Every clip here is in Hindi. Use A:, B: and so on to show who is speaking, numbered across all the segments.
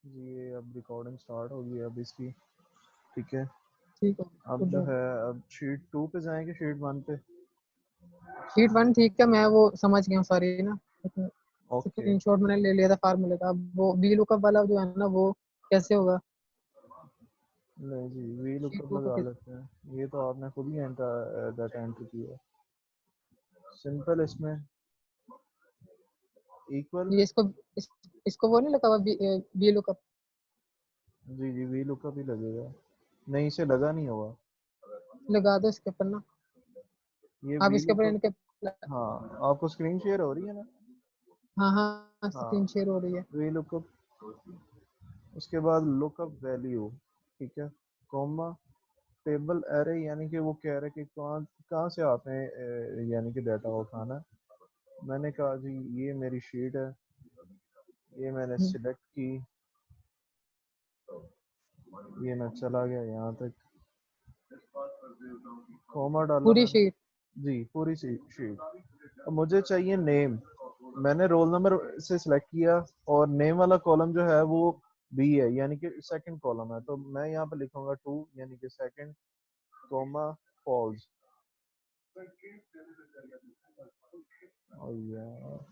A: जी ये अब रिकॉर्डिंग स्टार्ट होगी अब इसकी। ठीक है।
B: ठीक है।
A: अब जो है अब शीट 2 पे जाएंगे शीट 1 पे।
B: शीट 1 ठीक है, मैं वो समझ गया हूँ सारी ना।
A: ओके।
B: स्क्रीनशॉट मैंने ले लिया था फार्मूले का। अब वो वी लुकअप वाला जो है ना, वो कैसे होगा?
A: नहीं जी वी
B: शीट
A: लुकअप
B: 2
A: लगा
B: पे
A: लेते हैं। ये तो आपने खुद ही डाटा एंट्री किया है। सिंपल इसमें इक्वल।
B: ये इसको वो नहीं लगा हुआ वी लुकअप?
A: जी जी वी लुकअप ही लगेगा। नहीं इसे लगा नहीं होगा।
B: लगा दो इसके ऊपर ना।
A: ये
B: आप
A: वी
B: इसके ऊपर
A: लुकअप।
B: इनके।
A: हाँ आपको स्क्रीन शेयर हो रही है ना।
B: हाँ हाँ,
A: हाँ
B: स्क्रीन शेयर हो रही है।
A: V lookup. उसके बाद लुकअप वैल्यू। ठीक है। कॉमा टेबल एरे यानी कि वो कह रहे कि कहाँ कहाँ से आपने यानी कि डाटा उठाना है। मैंने कहा जी ये मेरी शीट है। ये मैंने
B: हम्म,
A: सिलेक्ट की। ये मैं चला गया यहाँ तक। कॉमा डाला
B: पूरी
A: मैंने।
B: शीट।
A: जी पूरी शीट। अब मुझे चाहिए नेम। मैंने रोल नंबर से सिलेक्ट किया और नेम वाला कॉलम जो है वो बी है यानी कि सेकंड कॉलम है तो मैं यहाँ पे लिखूंगा 2 यानी कि सेकंड कॉमा फॉल्स। और यार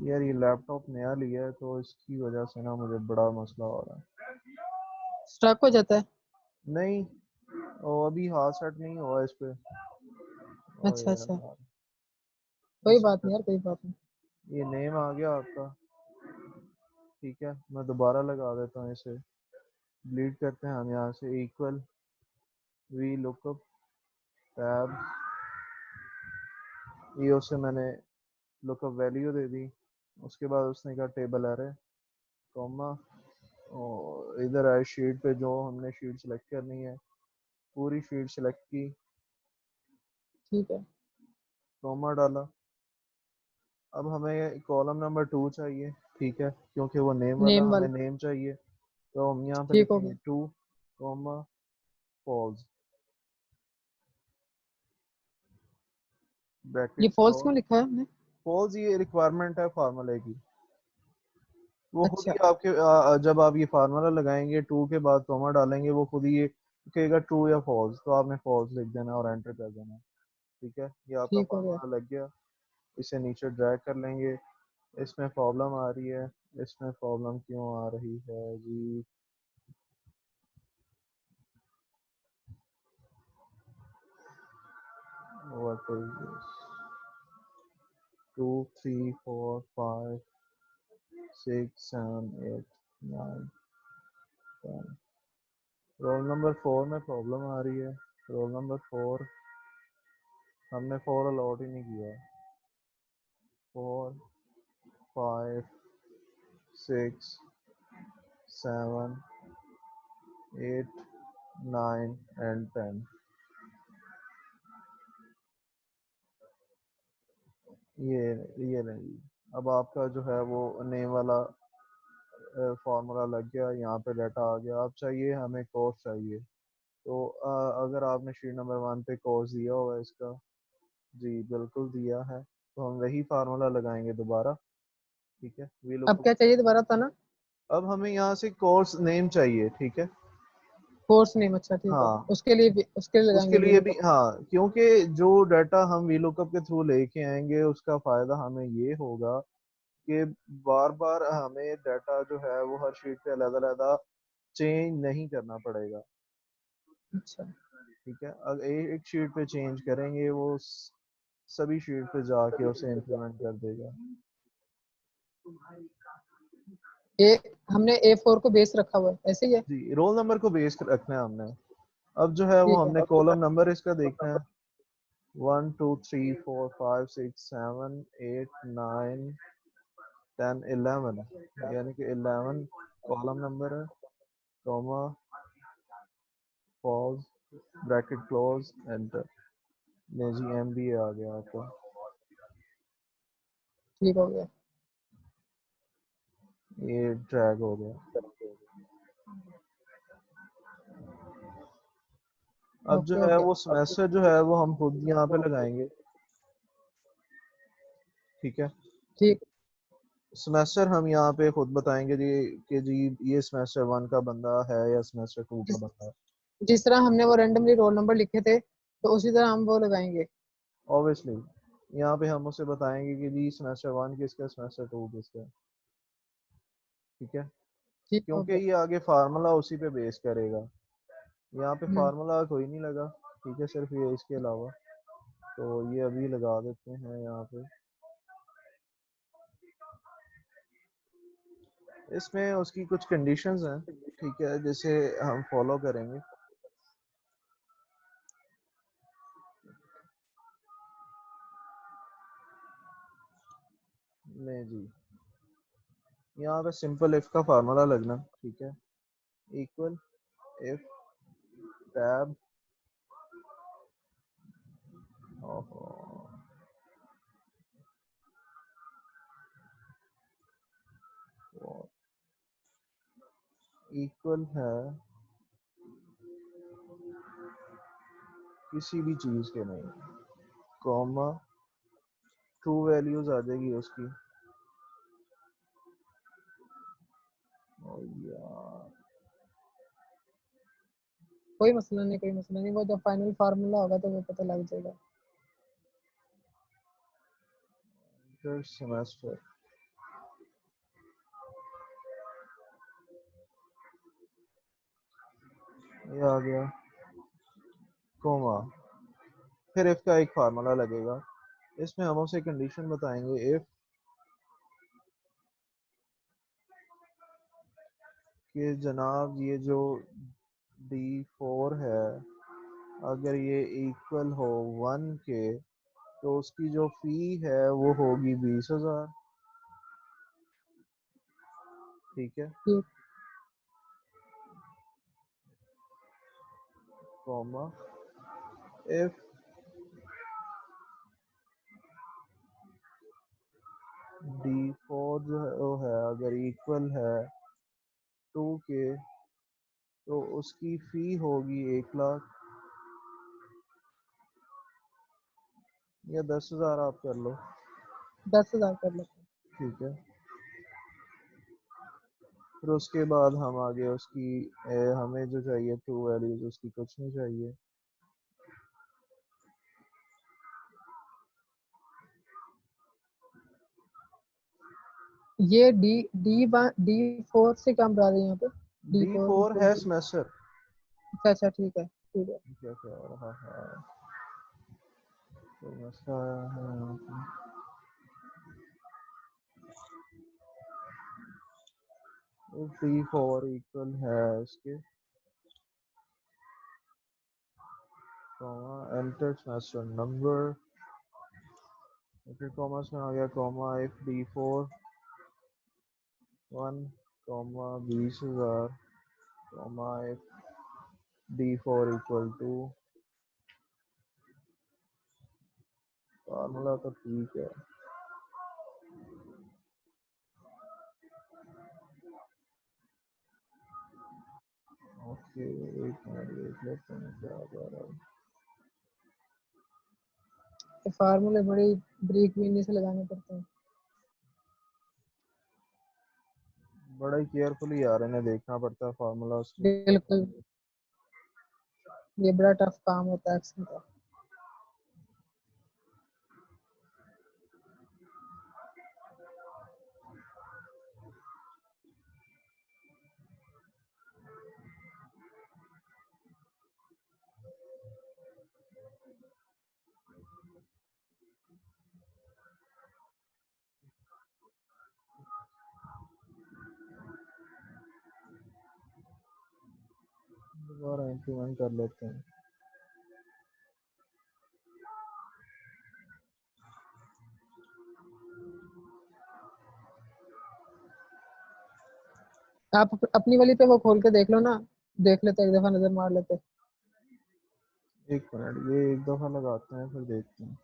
A: यार ये लैपटॉप नया लिया है तो इसकी वजह से ना मुझे बड़ा मसला हो रहा है।
B: स्टक हो जाता है।
A: नहीं और अभी हाथ सेट नहीं हुआ इस पे। ओ
B: अच्छा अच्छा,
A: यार
B: कोई
A: इस
B: बात नहीं यार, कोई बात नहीं।
A: ये नेम आ गया आपका। ठीक है मैं दोबारा लगा देता हूँ इसे। डिलीट करते हैं हम यहाँ से इक्वल वी लुकअप टैब। ईओ से मैंने लुकअप वैल्यू दे दी। उसके बाद उसने कहा टेबल एरे कॉमा और इधर आए शीट पे जो हमने शीट सेलेक्ट करनी है पूरी शीट सेलेक्ट की।
B: ठीक है।
A: कॉमा डाला। अब हमें कॉलम नंबर 2 चाहिए। ठीक है क्योंकि वो नेम वाला
B: नेम
A: हमें
B: वाला।
A: नेम चाहिए तो हम यहाँ पे
B: ठीक हो
A: लिखेंगे
B: गया।
A: 2 कॉमा फॉल्स
B: ये
A: ब्रैकेट्स
B: फॉल्स
A: क्लोज।
B: क्यों लिखा है हमने?
A: फॉल्स ये रिक्वायरमेंट है फार्मूले की। वो खुद
B: अच्छा
A: ही आपके जब आप ये फार्मूला लगाएंगे 2 के बाद कॉमा डालेंगे वो खुद ही ये कहेगा ट्रू या फॉल्स तो आपने फॉल्स लिख देना और एंटर कर देना। ठीक है ये आपका
B: ठीक हो गया।
A: फार्मूला लग गया। इसे नीचे ड्रैग कर लेंगे। इसमें प्रॉब्लम आ रही है। इसमें प्रॉब्लम क्यों आ रही है जी। What is this 2 3 4 5 6 7 8 9 10। Roll number 4 में प्रॉब्लम आ रही है। रोल नंबर 4 हमने 4 अलॉट ही नहीं किया। 4 5 6 7 8 9 एंड 10। ये नहीं। अब आपका जो है वो नेम वाला फार्मूला लग गया यहाँ पे डाटा आ गया। अब चाहिए हमें कोर्स चाहिए तो अगर आपने शीट नंबर 1 पे कोर्स दिया होगा इसका। जी बिल्कुल दिया है तो हम वही फार्मूला लगाएंगे दोबारा। ठीक है वी
B: अब
A: लुक।
B: क्या चाहिए दोबारा था ना?
A: अब हमें यहाँ से कोर्स नेम चाहिए। ठीक है।
B: कोर्स नेम, अच्छा ठीक है।
A: हाँ
B: उसके लिए
A: उसके
B: लगाएंगे वी
A: लिए भी
B: लुकअप।
A: हाँ क्योंकि जो डाटा हम वी लुकअप के थ्रू लेके आएंगे उसका फायदा हमें ये होगा कि बार बार हमें डाटा जो है वो हर शीट पे अलग अलग चेंज नहीं करना पड़ेगा।
B: अच्छा
A: ठीक है अगर एक शीट पे चेंज करेंगे वो सभी शीट पे जाके उसे इम्प्लीमेंट कर देगा।
B: ए हमने A4 को बेस रखा हुआ है, ऐसे ही है।
A: जी रोल नंबर को बेस रखना है हमने। अब जो है वो
B: ठीक है।
A: हमने कॉलम नंबर इसका देखना है 1 2 3 4 5 6 7 8 9 10 11 यानी कि 11 कॉलम नंबर है। Comma pause bracket close enter. नहीं जी एम बी आ गया आपका।
B: ठीक हो गया।
A: ये ड्रैग हो गया। अब जो
B: ओके
A: है
B: ओके।
A: वो सेमेस्टर जो है वो हम खुद यहाँ पे लगाएंगे, ठीक है।
B: ठीक।
A: सेमेस्टर हम यहाँ पे खुद बताएंगे जी कि जी ये सेमेस्टर 1 का बंदा है या सेमेस्टर 2 का
B: जिस
A: बंदा है।
B: जिस तरह हमने वो रैंडमली रोल नंबर लिखे थे, तो उसी तरह हम वो लगाएंगे।
A: ऑब्वियसली यहाँ पे हम उसे बताएंगे कि जी सेमेस्टर 1 किसका, सेमेस्टर 2 किसका, ठीक है।
B: ठीक हो
A: क्योंकि
B: गया।
A: ये आगे फार्मूला उसी पे बेस करेगा। यहाँ पे
B: हम्म।
A: फार्मूला कोई नहीं लगा, ठीक है, सिर्फ ये इसके अलावा। तो ये अभी लगा देते हैं यहाँ पे। इसमें उसकी कुछ कंडीशंस हैं, ठीक है, जिसे हम फॉलो करेंगे। नहीं जी, यहाँ पे सिंपल इफ का फार्मूला लगना, ठीक है। इक्वल इफ टैब इक्वल है किसी भी चीज के नहीं, कॉमा ट्रू वैल्यूज आ जाएगी उसकी। ओ यार,
B: कोई मसला नहीं, कोई मसला नहीं, वो जब फाइनल फार्मूला होगा तो वो पता लग जाएगा।
A: सेमेस्टर ये आ गया, कॉमा फिर इफ का एक फार्मूला लगेगा। इसमें हम उसे कंडीशन बताएंगे, इफ कि जनाब ये जो D4 है अगर ये इक्वल हो 1 के, तो उसकी जो फी है वो होगी 20,000, ठीक है।
B: ठीक।
A: कॉमा इफ D4 जो है वो है अगर इक्वल है 2 के, तो उसकी फी होगी 1 लाख या 10,000, आप कर लो,
B: 10,000 कर लेते हैं।
A: ठीक है। फिर उसके बाद हम आगे उसकी हमें जो चाहिए ट्रू वैल्यूज उसकी कुछ नहीं चाहिए।
B: ये डी 4 से क्या मुराद है यहाँ पे? डी फोर
A: D4
B: इक्वल
A: है
B: टू।
A: सेमेस्टर,
B: अच्छा अच्छा, ठीक है ठीक है।
A: क्या क्या हो रहा है, कोई मसला आया है यहाँ पे। D4 इक्वल है इसके, कॉमा एंटर सेमेस्टर नंबर, फिर कॉमर्स में आ गया, comma if D4 1, comma 20,000, comma if D4 equal to, formula तो ठीक है। ओके, एक मिनट देख लेते हैं क्या जा रहा है।
B: तो फार्मूले बड़ी ब्रीक मीनी से लगाने पड़ते हैं।
A: बड़ा ही केयरफुली यार इन्हें देखना पड़ता है फार्मूला उसके।
B: बिल्कुल। ये बड़ा टफ काम होता है अक्सर का।
A: दोबारा इंप्लीमेंट कर लेते हैं।
B: आप अपनी वाली पे वो खोल के देख लो ना, देख लेते, एक दफा नजर मार लेते।
A: एक मिनट, ये एक दफ़ा लगाते हैं फिर देखते हैं।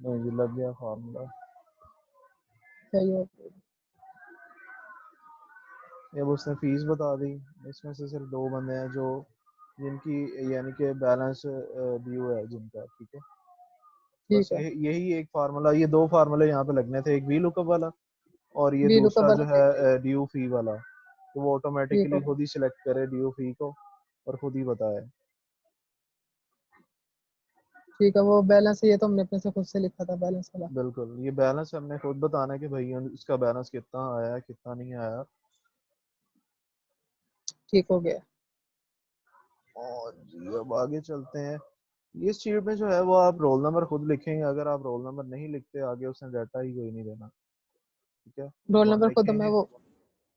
A: नहीं जी, लग गया फार्मूला।
B: सही हो गया।
A: अब उसने फीस बता दी। इसमें से सिर्फ 2 बंदे हैं जो जिनकी यानी कि बैलेंस ड्यू है जिनका, ठीक है। बस
B: ठीक है।
A: यही एक फार्मूला, ये 2 फार्मूले यहाँ पे लगने थे, एक वी लुकअप वाला और ये
B: वी लुकअप
A: दूसरा जो
B: वाला
A: है
B: सही है।
A: ड्यू फी वाला। तो वो
B: ठीक
A: ऑटोमेटिकली
B: हो
A: खुद ही सिलेक्ट करे ड्यू फी को और खुद ही बताए।
B: ठीक है। वो बैलेंस ये तो हमने अपने से खुद से लिखा था बैलेंस वाला।
A: बिल्कुल, ये बैलेंस हमने खुद बताना है कि भाई इसका बैलेंस कितना आया कितना नहीं आया।
B: ठीक हो गया।
A: और जी अब आगे चलते हैं। इस शीट में जो है वो आप रोल नंबर खुद लिखेंगे। अगर आप रोल नंबर नहीं लिखते आगे उसने डाटा ही कोई नहीं देना, ठीक है।
B: रोल
A: वन
B: नंबर खुद मैं
A: लिखेंगे,
B: वो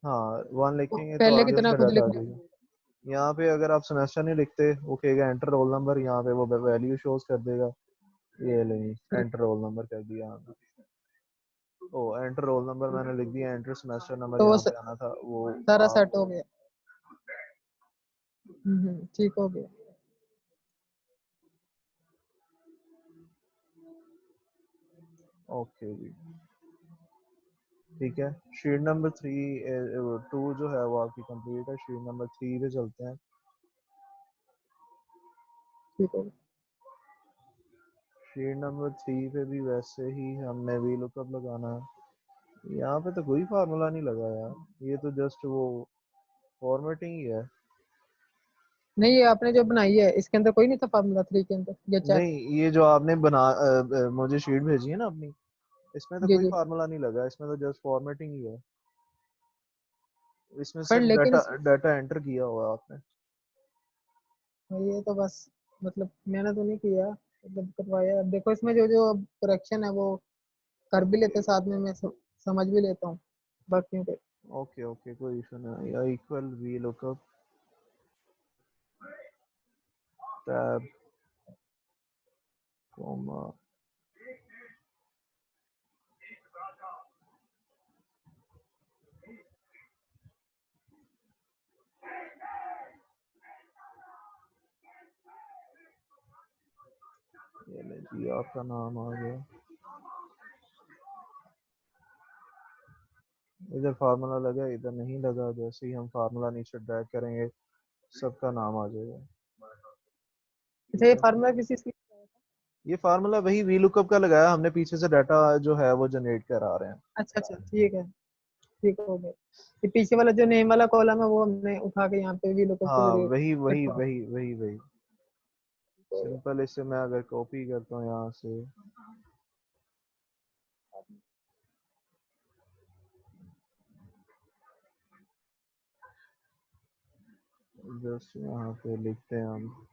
A: हाँ 1 लिखेंगे तो
B: पहले की
A: आगे
B: तरह
A: उसका
B: खुद
A: डाटा आ
B: लिखना है।
A: जाएगा। यहाँ पे अगर आप सेमेस्टर नहीं लिखते वो कहेगा एंटर रोल नंबर, यहाँ पे वो वैल्यू शोज कर देगा। ये नहीं,
B: ठीक।
A: एंटर रोल नंबर कर दिया यहाँ पे। ओ एंटर रोल नंबर मैंने लिख दिया, एंटर सेमेस्टर नंबर
B: तो वो
A: यहाँ पे आना था वो
B: सारा
A: आप।
B: सेट हो गया। ठीक हो गया।
A: ओके जी, ठीक है। शीट नंबर 2 जो है वो आपकी कंप्लीट है। शीट नंबर 3 पे चलते हैं।
B: ठीक हो गया।
A: शीट नंबर 3 पे भी वैसे ही हमने वी लुकअप लगाना है। यहाँ पे तो कोई फार्मूला नहीं लगा यार, ये तो जस्ट वो फॉर्मेटिंग ही है।
B: नहीं, ये आपने जो बनाई है इसके अंदर कोई नहीं था फार्मूला 3 के अंदर या 4?
A: नहीं, ये जो आपने मुझे शीट भेजी है ना अपनी, इसमें तो
B: जी
A: कोई
B: जी।
A: फार्मूला नहीं लगा, इसमें तो जस्ट फॉर्मेटिंग ही है। इसमें
B: पर
A: सिर्फ
B: लेकिन
A: डाटा डाटा एंटर किया हुआ है आपने।
B: ये तो बस मतलब मैंने तो नहीं किया, मतलब करवाया। अब देखो इसमें जो जो करेक्शन है वो कर भी लेते साथ में, मैं समझ भी लेता हूँ बाकियों के।
A: ओके ओके, कोई इशू नहीं। या equal V lookup tab comma, ये ले जी आपका नाम आ गया। इधर फार्मूला लगा, इधर नहीं लगा। जैसे ही हम फार्मूला नीचे ड्रैग करेंगे सबका नाम आ जाएगा,
B: अच्छा,
A: ठीक
B: ये
A: है।
B: फार्मूला किसी चीज का है?
A: ये फार्मूला वही वी लुकअप का लगाया हमने, पीछे से डाटा जो है वो जनरेट करा रहे हैं।
B: अच्छा अच्छा, ठीक है। ठीक हो गया। ये पीछे वाला जो नेम वाला कॉलम है वो हमने उठा के यहाँ पे भी लोगों के
A: हाँ
B: जरिए
A: वही वही
B: रखा।
A: वही वही वही। सिंपल, इसे मैं अगर कॉपी करता हूँ यहाँ से, जस्ट यहाँ पे लिखते हैं हम।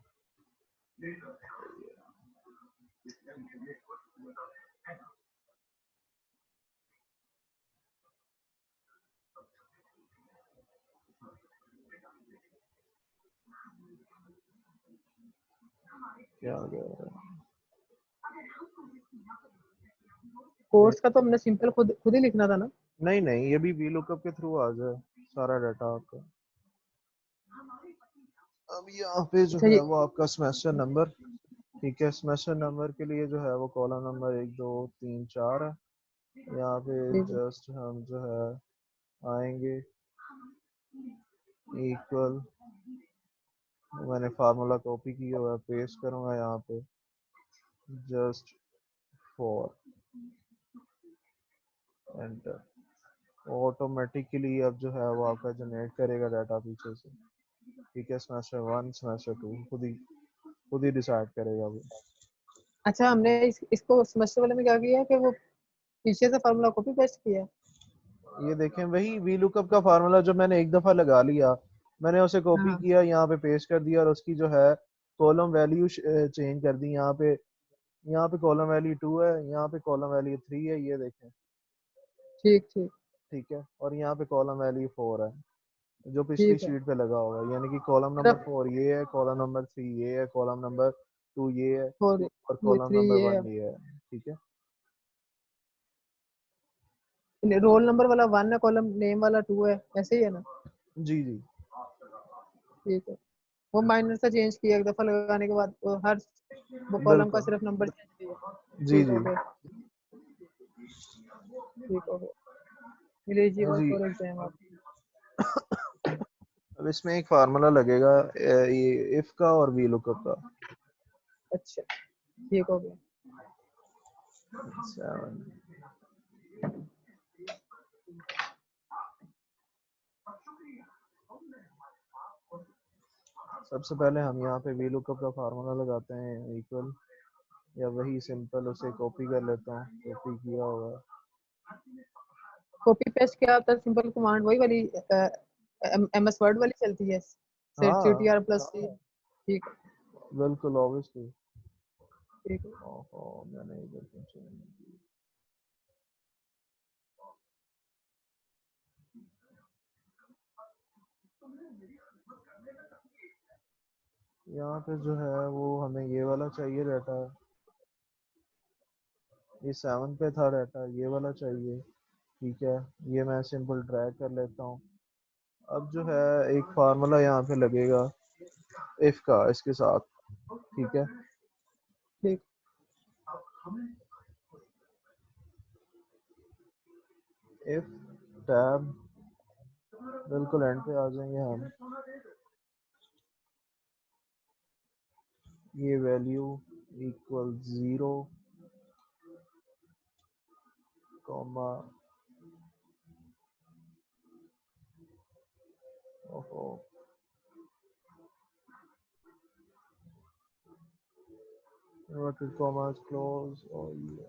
A: क्या आ गया?
B: कोर्स का तो हमने सिंपल खुद खुद ही लिखना था ना?
A: नहीं नहीं, ये भी वी लुकअप के थ्रू आ जाए सारा डाटा आपका। अब यहाँ पे जो
B: अच्छा
A: है
B: ये
A: वो आपका सेमेस्टर नंबर, ठीक है। सेमेस्टर नंबर के लिए जो है वो कॉलम नंबर 1 2 3 4 है। यहाँ पे
B: ठीक है।
A: जस्ट हम जो है आएंगे इक्वल, मैंने फार्मूला कॉपी किया हुआ है, पेस्ट करूंगा यहाँ पे जस्ट फॉर एंटर। ऑटोमेटिकली अब जो है वो आपका जनरेट करेगा डाटा पीछे से, ठीक है। सेमेस्टर 1 सेमेस्टर 2 खुद ही डिसाइड करेगा वो।
B: अच्छा, हमने इसको सेमेस्टर वाले में क्या किया है कि वो पीछे से फार्मूला कॉपी पेस्ट किया है।
A: ये देखें, वही वी लुकअप का फार्मूला जो मैंने एक दफा लगा लिया, मैंने उसे कॉपी
B: हाँ
A: किया यहाँ पे पेस्ट कर दिया और उसकी जो है कॉलम वैल्यू चेंज कर दी। यहाँ पे कॉलम वैल्यू 2 है, यहाँ पे कॉलम वैल्यू 3 है, ये देखें,
B: ठीक ठीक।
A: ठीक है। और यहाँ पे कॉलम वैल्यू 4 है जो पिछली
B: ठीक है।
A: शीट पे लगा हुआ है। यानी कि कॉलम नंबर
B: सिर्फ
A: 4 ये है, कॉलम नंबर 3 ये है, कॉलम नंबर 2 ये है
B: फोर
A: और
B: ये
A: कॉलम
B: 3
A: नंबर
B: ये
A: 1 ये है, ठीक है।
B: है। रोल नंबर वाला 1 है, कॉलम नेम वाला 2 है, ऐसे ही है ना?
A: जी जी।
B: ठीक है। वो माइनर से चेंज किया एक दफा लगाने के बाद, वो हर वो कॉलम का
A: बिल्कुल
B: सिर्फ नंबर चेंज किया।
A: जी
B: ठीक
A: जी
B: हो गया, ठीक हो गया। Eligible
A: ji.
B: फॉर एग्जाम आप।
A: अब इसमें एक फार्मूला लगेगा ये इफ का और वी लुकअप का।
B: अच्छा, ठीक हो गया।
A: 7 सबसे पहले हम यहाँ पे वी लुकअप का फार्मूला लगाते हैं इक्वल, या वही सिंपल उसे कॉपी कर लेता हूँ, कॉपी किया होगा।
B: कॉपी पेस्ट क्या होता है? सिंपल कमांड वही वाली एमएस वर्ड वाली चलती है, सेट
A: हाँ
B: ctr प्लस सी। ठीक है,
A: बिल्कुल ऑब्वियसली।
B: ठीक है।
A: ओहो मैंने इधर कुछ यहाँ पे जो है वो हमें ये वाला चाहिए डाटा, ये 7 पे था डाटा, ये वाला चाहिए। ठीक है, ये मैं सिंपल ड्रैग कर लेता हूँ। अब जो है एक फार्मूला यहाँ पे लगेगा इफ का इसके साथ। ठीक है,
B: ठीक,
A: इफ टैब, बिल्कुल एंड पे आ जाएंगे हम। ये वैल्यू इक्वल 0 कॉमा, ओहो इन्वर्टेड कॉमास क्लोज, और ये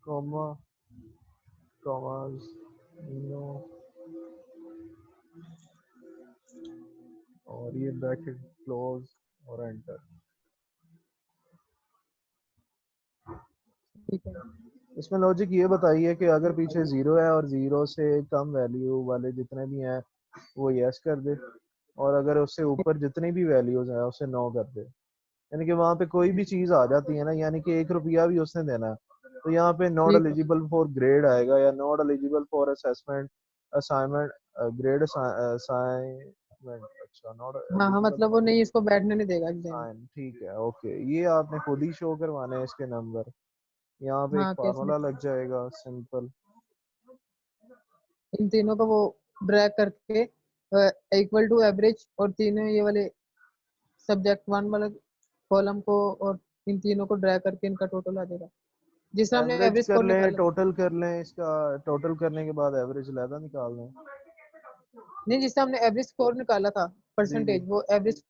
A: कॉमा कॉमास नो, और ये ब्रैकेट क्लोज और एंटर।
B: ठीक है।
A: इसमें लॉजिक ये बताइए कि अगर पीछे जीरो है और जीरो से कम वैल्यू वाले जितने भी हैं वो यस कर दे, और अगर उससे ऊपर जितनी भी वैल्यूज हैं उसे नो कर दे। यानी कि वहाँ पे कोई भी चीज आ जाती है ना, यानी कि 1 रुपया भी उसने देना है, तो यहाँ पे नॉट
B: ठीक है।
A: एलिजिबल फॉर ग्रेड आएगा, या not eligible for assessment assignment grade assignment. अच्छा, नॉट
B: हाँ हाँ,
A: एलिजिबल
B: मतलब वो
A: फॉर
B: नहीं, इसको बैठने नहीं देगा एग्जाम में।
A: साइन। ठीक है ओके, ये आपने खुद ही शो करवाने हैं इसके नंबर। यहाँ पे एक
B: हाँ, कैसे?
A: फार्मूला लग जाएगा सिंपल।
B: इन तीनों को वो ड्रैग करके इक्वल टू एवरेज, और तीनों ये वाले सब्जेक्ट वन वाले कॉलम को, और इन तीनों को ड्रैग करके इनका टोटल आ जाएगा, जिसमें हमने
A: एवरेज
B: एवरेज
A: कर
B: स्कोर
A: लें,
B: निकाला था।
A: टोटल कर लें, इसका टोटल करने के बाद एवरेज लैदा निकाल लें।
B: नहीं, जिससे हमने एवरेज स्कोर निकाला था,
A: जी जी।
B: परसेंटेज, वो एवरेज,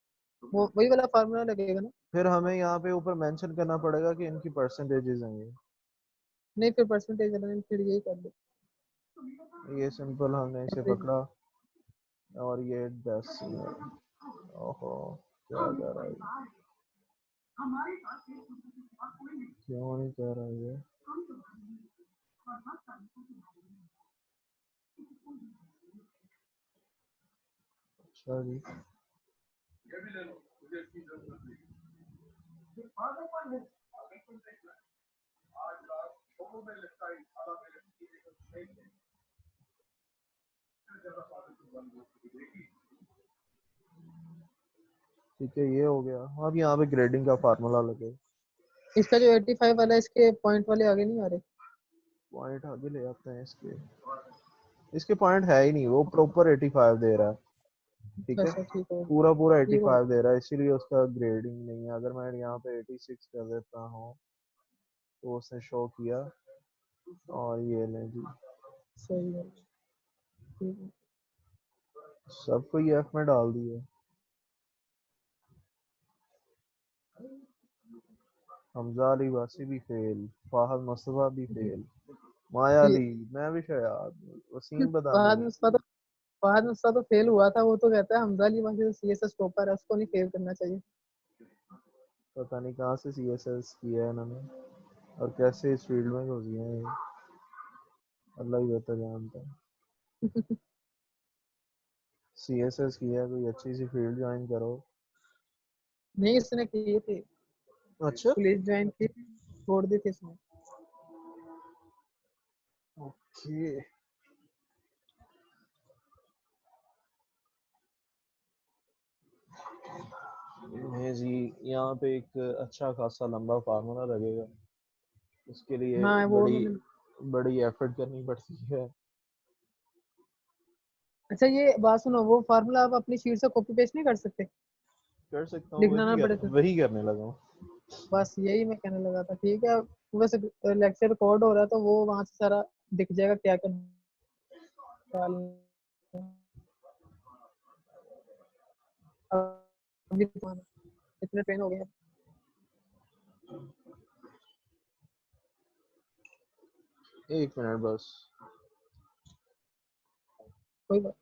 B: वो वही वाला फार्मूला लगेगा ना?
A: फिर हमें यहाँ पे ऊपर मेंशन करना पड़ेगा कि इनकी परसेंटेजेस हैं
B: नहीं, फिर परसेंटेज वाला नहीं, फिर यही कर दे।
A: ये सिंपल हमने इसे
B: एवरेज।
A: पकड़ा, और ये 10 है। ओहो क्या कर रहा है ये? क्यों नहीं कर रहा है ये? अच्छा जी, ठीक है ये हो गया। अब यहाँ पे ग्रेडिंग का फार्मूला लगे।
B: इसका जो 85 वाला है, इसके पॉइंट वाले आगे नहीं आ रहे?
A: पॉइंट आगे ले आते हैं इसके, इसके पॉइंट है ही नहीं, वो प्रॉपर 85 दे रहा है। ठीक है,
B: अच्छा, ठीक हो गया।
A: पूरा पूरा
B: ठीक हो
A: 85 दे रहा है, इसीलिए उसका ग्रेडिंग नहीं है। अगर मैं यहाँ पे 86 कर देता हूँ तो उसने शो किया, और ये ले जी,
B: सही है। ठीक है।
A: सबको ये एफ में डाल दिए। हमजा अली वासी भी फेल, फाहद मुस्तफा भी फेल, माया
B: ये
A: अली, मैं भी शायद, वसीम
B: फहद
A: बदामी।
B: मुस्ता तो फहद मुस्ता तो फेल हुआ था, वो तो कहता है हमजा अली वहां से सीएसएस टॉपर है, उसको नहीं फेल करना चाहिए।
A: पता नहीं कहाँ से सीएसएस किया है इन्होंने, और कैसे इस फील्ड में घुस गए हैं ये, अल्लाह ही बेहतर जानता है। सीएसएस किया है, कोई अच्छी सी फील्ड ज्वाइन करो।
B: नहीं, इसने किए थे,
A: अच्छा
B: पुलिस ज्वाइन की, छोड़ दी थी इसने।
A: ओके, नहीं जी, यहाँ पे एक अच्छा खासा लंबा फार्मूला लगेगा, उसके लिए
B: हाँ वो
A: बड़ी
B: मैंने।
A: बड़ी एफर्ट करनी पड़ती है।
B: अच्छा ये बात सुनो, वो फार्मूला आप अपनी शीट से कॉपी पेस्ट नहीं कर सकते?
A: कर सकता हूँ,
B: लिखना ना पड़े तो।
A: वही करने लगा हूँ।
B: बस यही मैं कहने लगा था। ठीक है, वैसे लेक्चर रिकॉर्ड हो रहा है तो वो वहां से सारा दिख जाएगा क्या क्या डालना है। अभी तो इतने ट्रेन हो गए हैं।
A: एक मिनट बस।
B: कोई बात।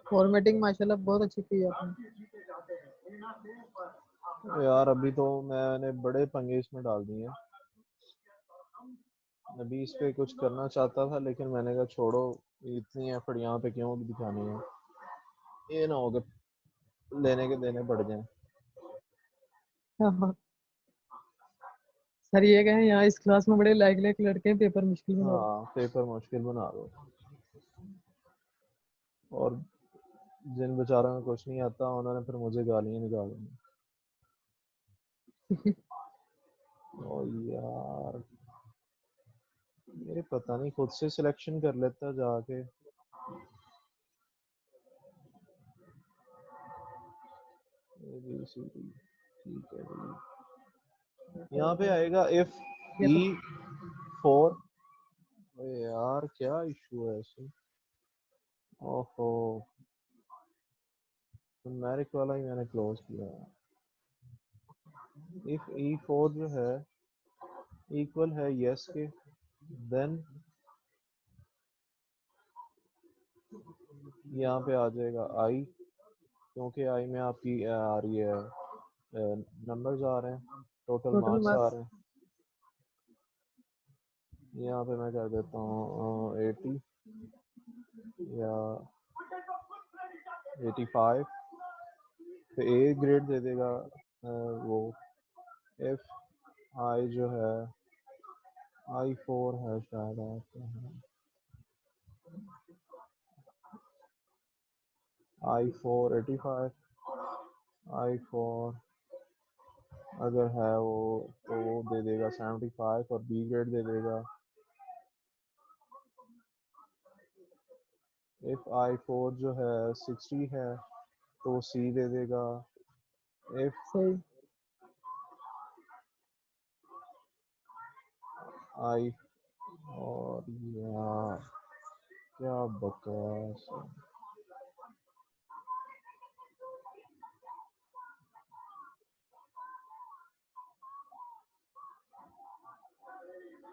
B: फॉर्मेटिंग माशाल्लाह बहुत अच्छी की है आपने।
A: यार अभी तो मैंने बड़े पंगे इसमें डाल दिए हैं। अभी इस पे कुछ करना चाहता था, लेकिन मैंने कहा छोड़ो, इतनी एफर्ट यहाँ पे क्यों दिखानी है, ये ना हो कि लेने के देने पड़ जाएं।
B: हाँ हाँ। सर ये कहें यहाँ इस क्लास में बड़े लायक लायक लड़के हैं, पेपर मुश्किल बना दो।
A: हाँ, पेपर मुश्किल बना दो। और जिन बेचारों में कुछ नहीं आता, उन्होंने फिर मुझे गालियाँ निकाली। ओ यार, मेरे पता नहीं, खुद से सिलेक्शन कर लेता जाके। ABCD, ठीक है जी। यहाँ पे आएगा इफ
B: ये
A: ई
B: तो
A: 4। यार क्या इशू है ऐसे? ओहो, न्यूमेरिक वाला ही मैंने क्लोज किया। इफ E4 जो है इक्वल है यस के, देन यहाँ पे आ जाएगा आई, क्योंकि आई में आपकी आ रही है, नंबर्स आ रहे हैं, टोटल
B: टोटल
A: मार्क्स आ
B: मार्क्स।
A: रहे हैं। यहाँ पे मैं कर देता हूँ 80 या 85, तो ए ग्रेड दे देगा। वो एफ आई जो है I4 है शायद, I4 85, I4 अगर है वो, तो वो दे देगा 75, और बी ग्रेड दे देगा। इफ I4 जो है 60 है, तो सी दे देगा। इफ
B: सही।
A: आई, और यार क्या बकवास है।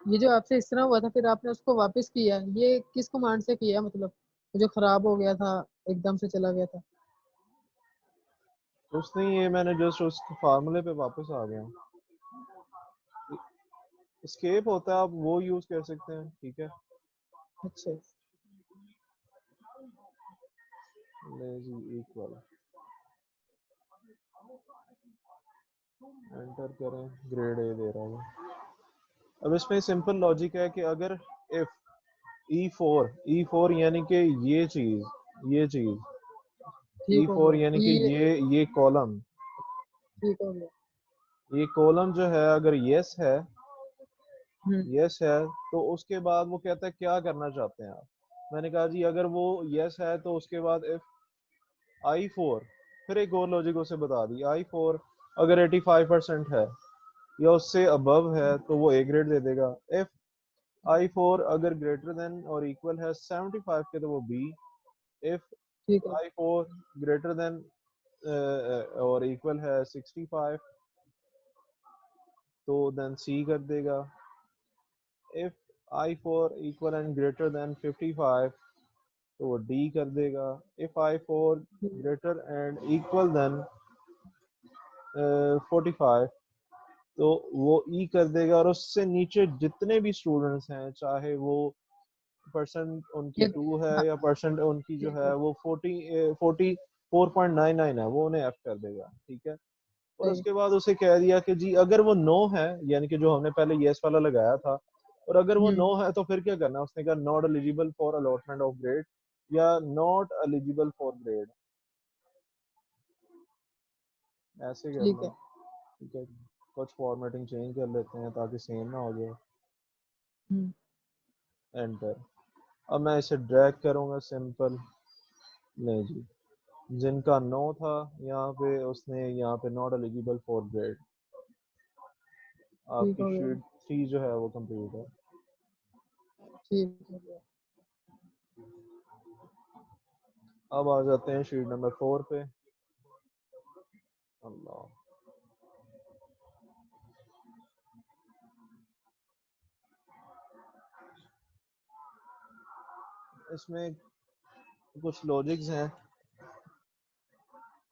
B: ये जो आपसे इस तरह हुआ था फिर आपने उसको वापस किया, ये किस कमांड से किया, मतलब जो खराब हो गया था एकदम से चला गया था?
A: कुछ नहीं, ये मैंने जस्ट उस फार्मूले पे वापस आ गया हूँ। स्केप होता है, आप वो यूज कर सकते हैं, ठीक है।
B: अच्छा।
A: लेजी इक्वल, एंटर करें, ग्रेड ए दे रहा हूँ। अब इसमें सिंपल लॉजिक है कि अगर इफ ई फोर यानी कि ये चीज ई
B: ठीक हो
A: फोर
B: गया
A: यानी कि
B: ये।
A: ये कॉलम,
B: ठीक हो गया।
A: ये कॉलम जो है अगर यस है,
B: हम्म।
A: यस है, तो उसके बाद वो कहता है क्या करना चाहते हैं आप। मैंने कहा जी अगर वो यस है तो उसके बाद इफ आई4, फिर एक और लॉजिक उसे बता दी, आई4 अगर 85% है या उससे अबव है तो वो ए ग्रेड दे देगा। इफ आई4 अगर ग्रेटर देन और इक्वल है 75 के तो वो बी। इफ
B: ठीक है।
A: आई4 ग्रेटर देन और इक्वल है 65 तो देन सी कर देगा। इफ आई4 इक्वल एंड ग्रेटर देन 55 तो वो डी कर देगा। इफ आई4 ग्रेटर एंड इक्वल देन 45 तो वो ई कर देगा। और उससे नीचे जितने भी स्टूडेंट्स हैं, चाहे वो परसेंट उनकी
B: ये
A: 2 है
B: हाँ,
A: या परसेंट उनकी जो
B: ठीक
A: है
B: है।
A: वो 44.99 है, वो उन्हें एफ कर देगा, ठीक है। और
B: सही।
A: उसके बाद उसे कह दिया कि जी अगर वो नो है, यानी कि जो हमने पहले यस वाला लगाया था, और अगर वो
B: हम्म।
A: नो है तो फिर क्या करना है। उसने कहा not eligible for allotment of grade या नॉट एलिजिबल फॉर ग्रेड, ऐसे
B: ठीक
A: करना,
B: है।
A: ठीक है। कुछ फॉर्मेटिंग चेंज कर लेते हैं ताकि सेम ना हो जाए।
B: हम्म।
A: एंटर। अब मैं इसे ड्रैग करूंगा, सिंपल। नहीं जी, जिनका नो था यहाँ पे, उसने यहाँ पे नॉट एलिजिबल फॉर ग्रेड।
B: ठीक
A: आपकी
B: हो गया।
A: शीट 3 जो है वो कंप्लीट है।
B: ठीक हो गया।
A: अब आ जाते हैं शीट नंबर 4 पे। अल्लाह, इसमें कुछ लॉजिक्स हैं,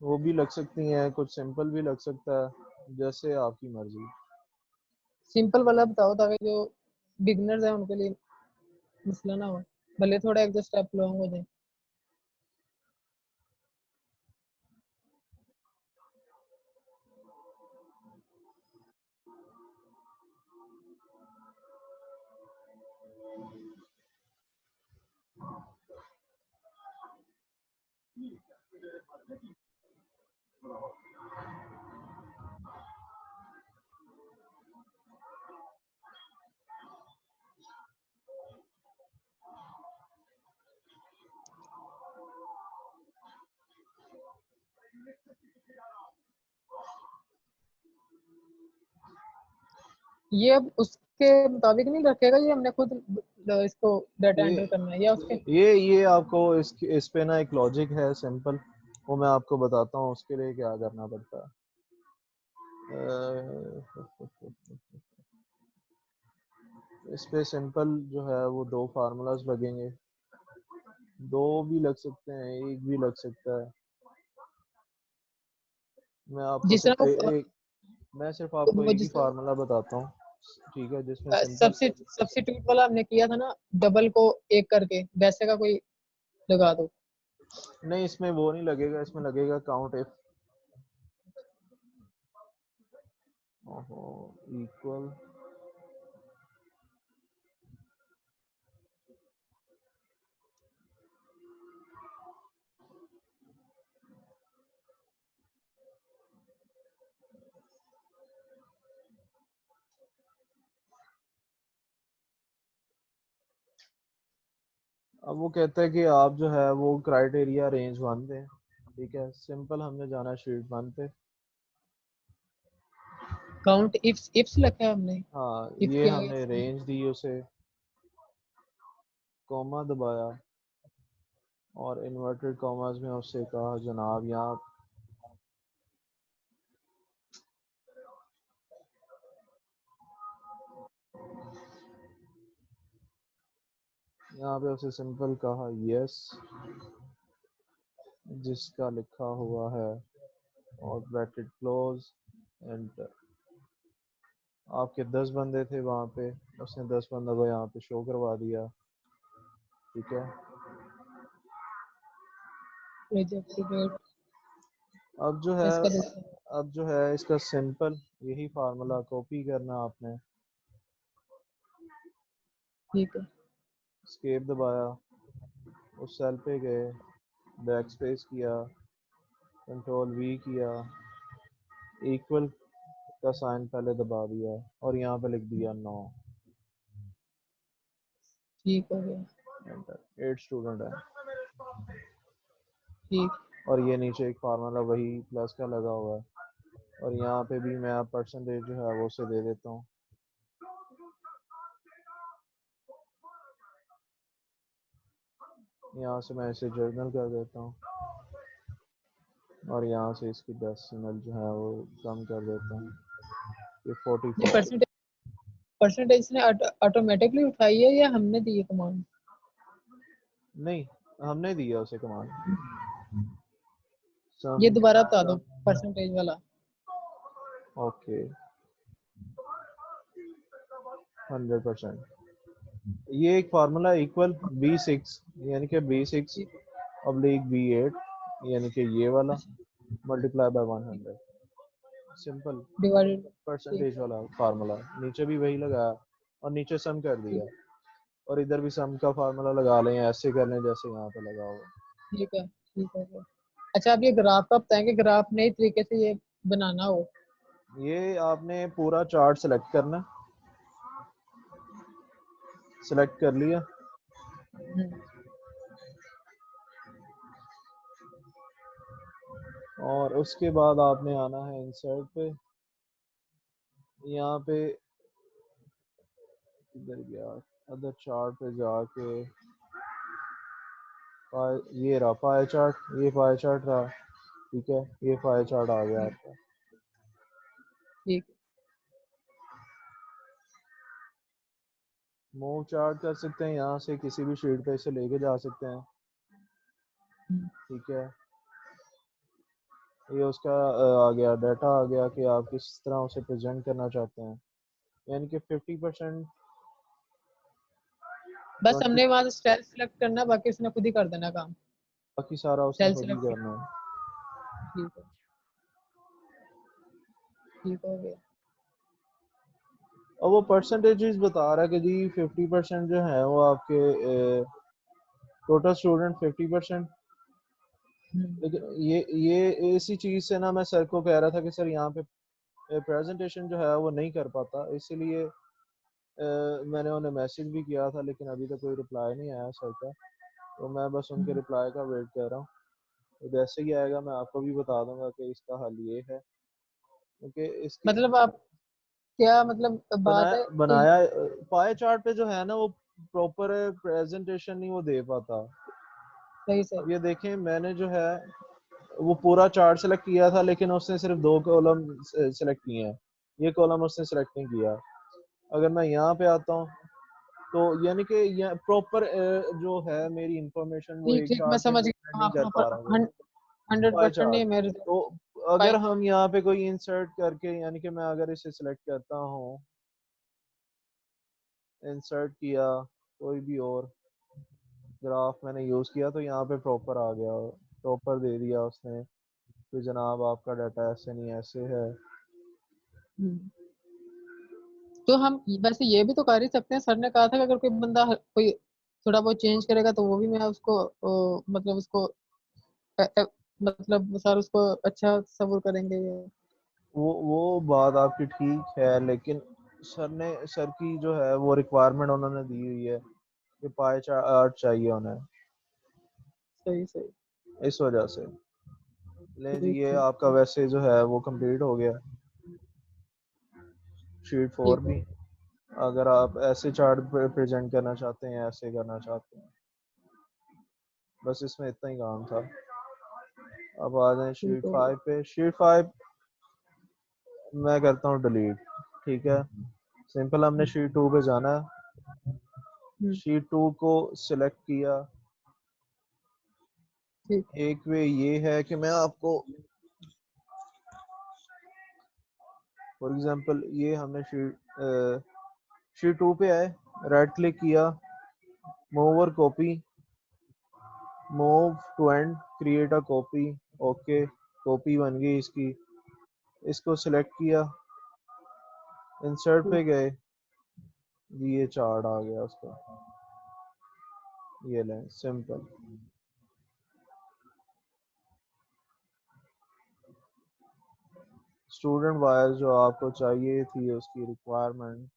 A: वो भी लग सकती हैं, कुछ सिंपल भी लग सकता है, जैसे आपकी मर्जी।
B: सिंपल वाला बताओ ताकि जो बिगनर्स हैं उनके लिए मसला ना हो, भले थोड़ा एक दो स्टेप लॉन्ग हो जाए। ये अब उसके मुताबिक नहीं रखेगा, ये हमने खुद इसको डाटा
A: ये
B: एंटर करना है या उसके?
A: ये आपको इस पे ना एक लॉजिक है सिंपल, वो मैं आपको बताता हूँ उसके लिए क्या करना पड़ता है। इस पे सिंपल जो है वो दो फार्मूलाज लगेंगे, दो भी लग सकते हैं, एक भी लग सकता है। मैं आपको
B: जिस
A: सिर्फ
B: तरह वो
A: एक मैं सिर्फ आपको
B: वो
A: एक ही
B: जिस
A: फार्मूला बताता हूँ, ठीक है, जिसमें सिंपल।
B: सब्स्टिट्यूट वाला हमने किया था ना, डबल को एक करके, वैसे का कोई लगा दो।
A: नहीं, इसमें वो नहीं लगेगा, इसमें लगेगा काउंट इफ इक्वल। अब वो कहता है कि आप जो है वो क्राइटेरिया रेंज 1 दें, ठीक है। सिंपल हमने जाना शीट 1 पे।
B: काउंट इफ्स रखा है हमने।
A: हाँ,
B: इफ
A: ये
B: क्या है
A: हमने
B: इसमें?
A: रेंज दी उसे, कॉमा दबाया और इन्वर्टेड कॉमास में उससे कहा जनाब यहाँ यहाँ पे उसे सिंपल कहा यस, जिसका लिखा हुआ है और ब्रैकेट क्लोज एंटर। आपके 10 बंदे थे वहाँ पे, उसने 10 बंदों को यहाँ पे शो करवा दिया। ठीक है,
B: रिजेक्टेड।
A: अब जो है
B: इसका दूसरा।
A: अब जो है इसका सिंपल यही फार्मूला कॉपी करना आपने।
B: ठीक है।
A: स्केप दबाया, उस सेल पे गए, बैक स्पेस किया, कंट्रोल वी किया, इक्वल का साइन पहले दबा दिया और यहाँ पे लिख दिया 9।
B: ठीक हो गया।
A: एंटर। 8 स्टूडेंट है
B: ठीक।
A: और ये नीचे एक फार्मूला वही प्लस का लगा हुआ है और यहाँ पे भी मैं परसेंटेज जो है वो उसे दे देता हूँ। यहाँ से मैं इसे जर्नल कर देता हूँ और यहाँ से इसकी डेसिमल जो है वो कम कर देता हूँ। ये
B: ये
A: 44।
B: परसेंटेज ने ऑटोमेटिकली उठाई है या हमने दी है कमांड?
A: नहीं, हमने दिया उसे कमांड।
B: ये
A: सम
B: दोबारा बता दो परसेंटेज वाला।
A: ओके 100%। ये एक फार्मूला इक्वल B6 यानी कि B6
B: ठीक।
A: ऑब्लिक B8 यानी कि ये वाला
B: अच्छा।
A: मल्टीप्लाई बाय
B: ठीक।
A: 100। Simple
B: divided. ठीक।
A: परसेंटेज वाला फार्मूला नीचे भी वही लगाया और नीचे सम कर
B: ठीक।
A: दिया और इधर भी सम का फार्मूला लगा लें, ऐसे कर लें जैसे यहाँ पे लगा हुआ।
B: ठीक है। ठीक हो गया। अच्छा, आप ये ग्राफ का बताएंगे, ग्राफ नई तरीके से ये बनाना हो?
A: ये आपने पूरा चार्ट सेलेक्ट करना, सेलेक्ट कर लिया।
B: हम्म।
A: और उसके बाद आपने आना है इंसर्ट पे, यहाँ पे इधर गया अदर चार्ट पे जाके ये रहा पाई चार्ट, ये पाई चार्ट रहा। ठीक है, ये पाई चार्ट आ गया आपका।
B: ठीक।
A: मूव चार्ट कर सकते हैं, यहाँ से किसी भी शीट पे इसे लेके जा सकते हैं।
B: हम्म।
A: ठीक है, ये उसका आ गया डाटा आ गया कि आप किस तरह उसे प्रेजेंट करना चाहते हैं, यानी कि 50%,
B: बस
A: 20,
B: हमने वहां से स्टाइल सेलेक्ट करना, बाकी उसने खुद ही कर देना काम।
A: बाकी सारा उसने
B: स्टाइल
A: खुद ही
B: सेलेक्ट।
A: करना है।
B: ठीक है। ठीक हो गया।
A: और वो परसेंटेजेस बता रहा है कि जी 50% जो है वो आपके टोटल स्टूडेंट 50%।
B: हम्म।
A: लेकिन ये इसी चीज़ से ना मैं सर को कह रहा था कि सर यहाँ पे प्रेजेंटेशन जो है वो नहीं कर पाता, इसीलिए मैंने उन्हें मैसेज भी किया था लेकिन अभी तक कोई रिप्लाई नहीं आया सर का। तो मैं बस उनके
B: हम्म।
A: रिप्लाई का वेट कर रहा हूँ। तो जैसे ही आएगा मैं आपको भी बता दूंगा कि इसका हल ये है, क्योंकि इसके
B: मतलब आप क्या मतलब बात
A: बनाया
B: है कि
A: बनाया पाए चार्ट पे जो है ना वो प्रॉपर प्रेजेंटेशन नहीं वो दे पाता।
B: सही सही।
A: अब ये देखें, मैंने जो है वो पूरा चार्ट सेलेक्ट किया था लेकिन उसने सिर्फ 2 कॉलम सेलेक्ट किए हैं, ये कॉलम उसने सेलेक्ट नहीं किया। अगर मैं यहाँ पे आता हूँ तो यानी कि प्रॉपर जो है मेरी इंफॉर्मेशन वो
B: ठीक
A: एक
B: ठीक, मैं
A: चार्ट में
B: समझ
A: प्रेजेंट
B: गया। हाँ,
A: नहीं कर पा
B: प्रॉपर
A: रहा हूँ।
B: 100% नहीं
A: चार्ट
B: है मेरे।
A: तो अगर
B: पाई
A: हम यहाँ पे कोई इंसर्ट करके, यानी कि मैं अगर इसे सिलेक्ट करता हूँ, इंसर्ट किया कोई भी और ग्राफ मैंने यूज़ किया तो यहाँ पे प्रॉपर आ गया, प्रॉपर दे दिया उसने कि जनाब आपका डाटा ऐसे नहीं ऐसे है।
B: हम्म। तो हम वैसे ये भी तो कर ही सकते हैं, सर ने कहा था कि अगर कोई बंदा कोई थोड़ा बहुत चेंज करेगा तो वो भी मैं उसको मतलब उसको अ, अ, मतलब सर उसको अच्छा सब्र करेंगे ये।
A: वो बात आपकी ठीक है लेकिन सर की जो है वो रिक्वायरमेंट उन्होंने दी हुई है कि पाई चार्ट चाहिए उन्हें,
B: सही सही।
A: इस वजह से। ले जी,
B: ठीक
A: ये
B: ठीक।
A: आपका वैसे जो है वो कंप्लीट हो गया शीट 4
B: ठीक है।
A: भी। अगर आप ऐसे चार्ट प्रेजेंट करना चाहते हैं, ऐसे करना चाहते हैं, बस इसमें इतना ही काम था। अब आ जाए
B: ठीक
A: शीट
B: हो गया।
A: 5 पे। शीट 5 मैं करता हूँ डिलीट। ठीक है, सिंपल हमने
B: हम्म।
A: शीट 2 पे जाना है। शीट 2 को सिलेक्ट किया।
B: ठीक।
A: एक वे ये है कि मैं आपको फॉर एग्जांपल ये हमने शीट 2 पे आए, राइट क्लिक किया, मूव और copy, move to end, create a copy. Okay, copy बन गई इसकी। इसको सिलेक्ट किया, इंसर्ट
B: ठीक।
A: पे गए, ये चार्ट आ गया उसका। ये लें, सिंपल। स्टूडेंट वाइज जो आपको चाहिए थी उसकी रिक्वायरमेंट,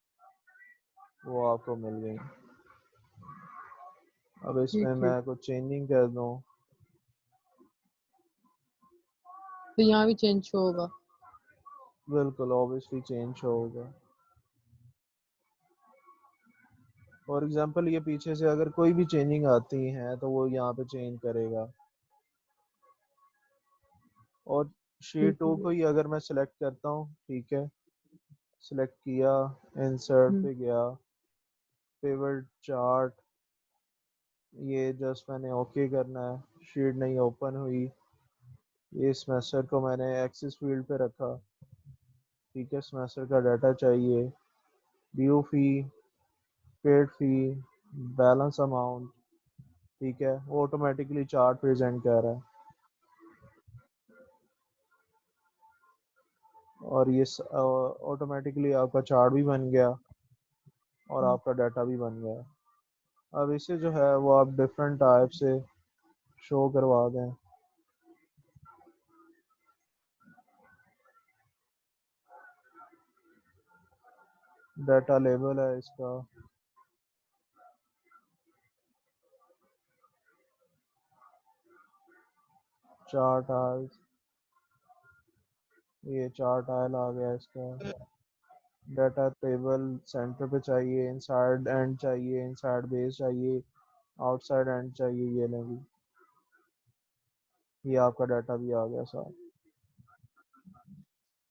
A: वो आपको मिल गई। अब
B: ठीक।
A: इसमें
B: ठीक।
A: मैं कुछ चेंजिंग कर दूं।
B: तो यहाँ भी चेंज होगा।
A: बिल्कुल, ऑब्वियसली चेंज होगा। फॉर एग्जांपल ये पीछे से अगर कोई भी चेंजिंग आती है तो वो यहाँ पे चेंज करेगा। और शीट
B: ठीक
A: 2
B: है।
A: को ही अगर मैं सिलेक्ट करता हूँ, ठीक है, सिलेक्ट किया, इंसर्ट
B: हम्म।
A: पे गया, पिवट चार्ट, ये जस्ट मैंने ओके करना है। शीट नहीं ओपन हुई। ये सेमेस्टर को मैंने एक्सेस फील्ड पे रखा, ठीक है, सेमेस्टर का डाटा चाहिए, ड्यू फी, पेड फी, बैलेंस अमाउंट, ठीक है, वो ऑटोमेटिकली चार्ट प्रेजेंट कर रहा है। और ये ऑटोमेटिकली आपका चार्ट भी बन गया और
B: हम्म।
A: आपका डाटा भी बन गया। अब इसे जो है वो आप डिफरेंट टाइप से शो करवा दें। डाटा लेबल है इसका, चार्ट आयल, ये चार्ट आयल आ गया इसका। डाटा टेबल सेंटर पे चाहिए, इनसाइड एंड चाहिए, इनसाइड बेस चाहिए, आउटसाइड एंड चाहिए, ये नहीं, ये आपका डाटा भी आ गया साथ।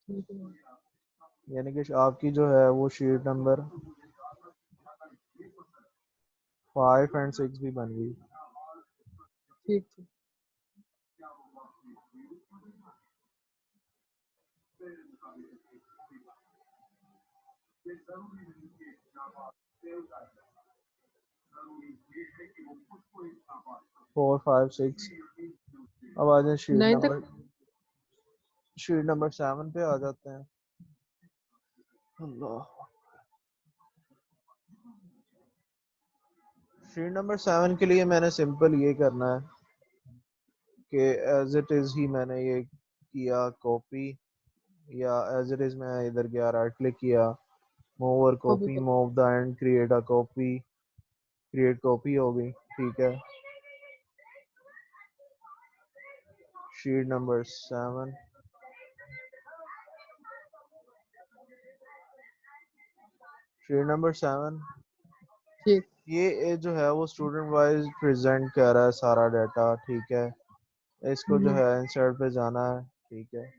B: ठीक है।
A: यानी कि आपकी जो है वो शीट नंबर 5 एंड 6 भी बन गई।
B: ठीक। ठीक।
A: 4 5 6। अब आ जाए
B: 9 तक।
A: शीट नंबर 7 पे आ जाते हैं। अल्लाह। शीट नंबर 7 के लिए मैंने सिंपल ये करना है कि एज इट इज़ ही मैंने ये किया कॉपी, या एज इट इज़ मैं इधर गया, राइट क्लिक किया, मूव और
B: कॉपी
A: कॉपी,
B: कर।
A: Move the end, create a copy, create copy हो गई, ठीक है। शीट नंबर 7, शीट नंबर 7,
B: ठीक।
A: ये जो है वो स्टूडेंट वाइज प्रेजेंट कर रहा है सारा डाटा, ठीक है। इसको जो
B: हम्म।
A: है इंसर्ट पे जाना है, ठीक है।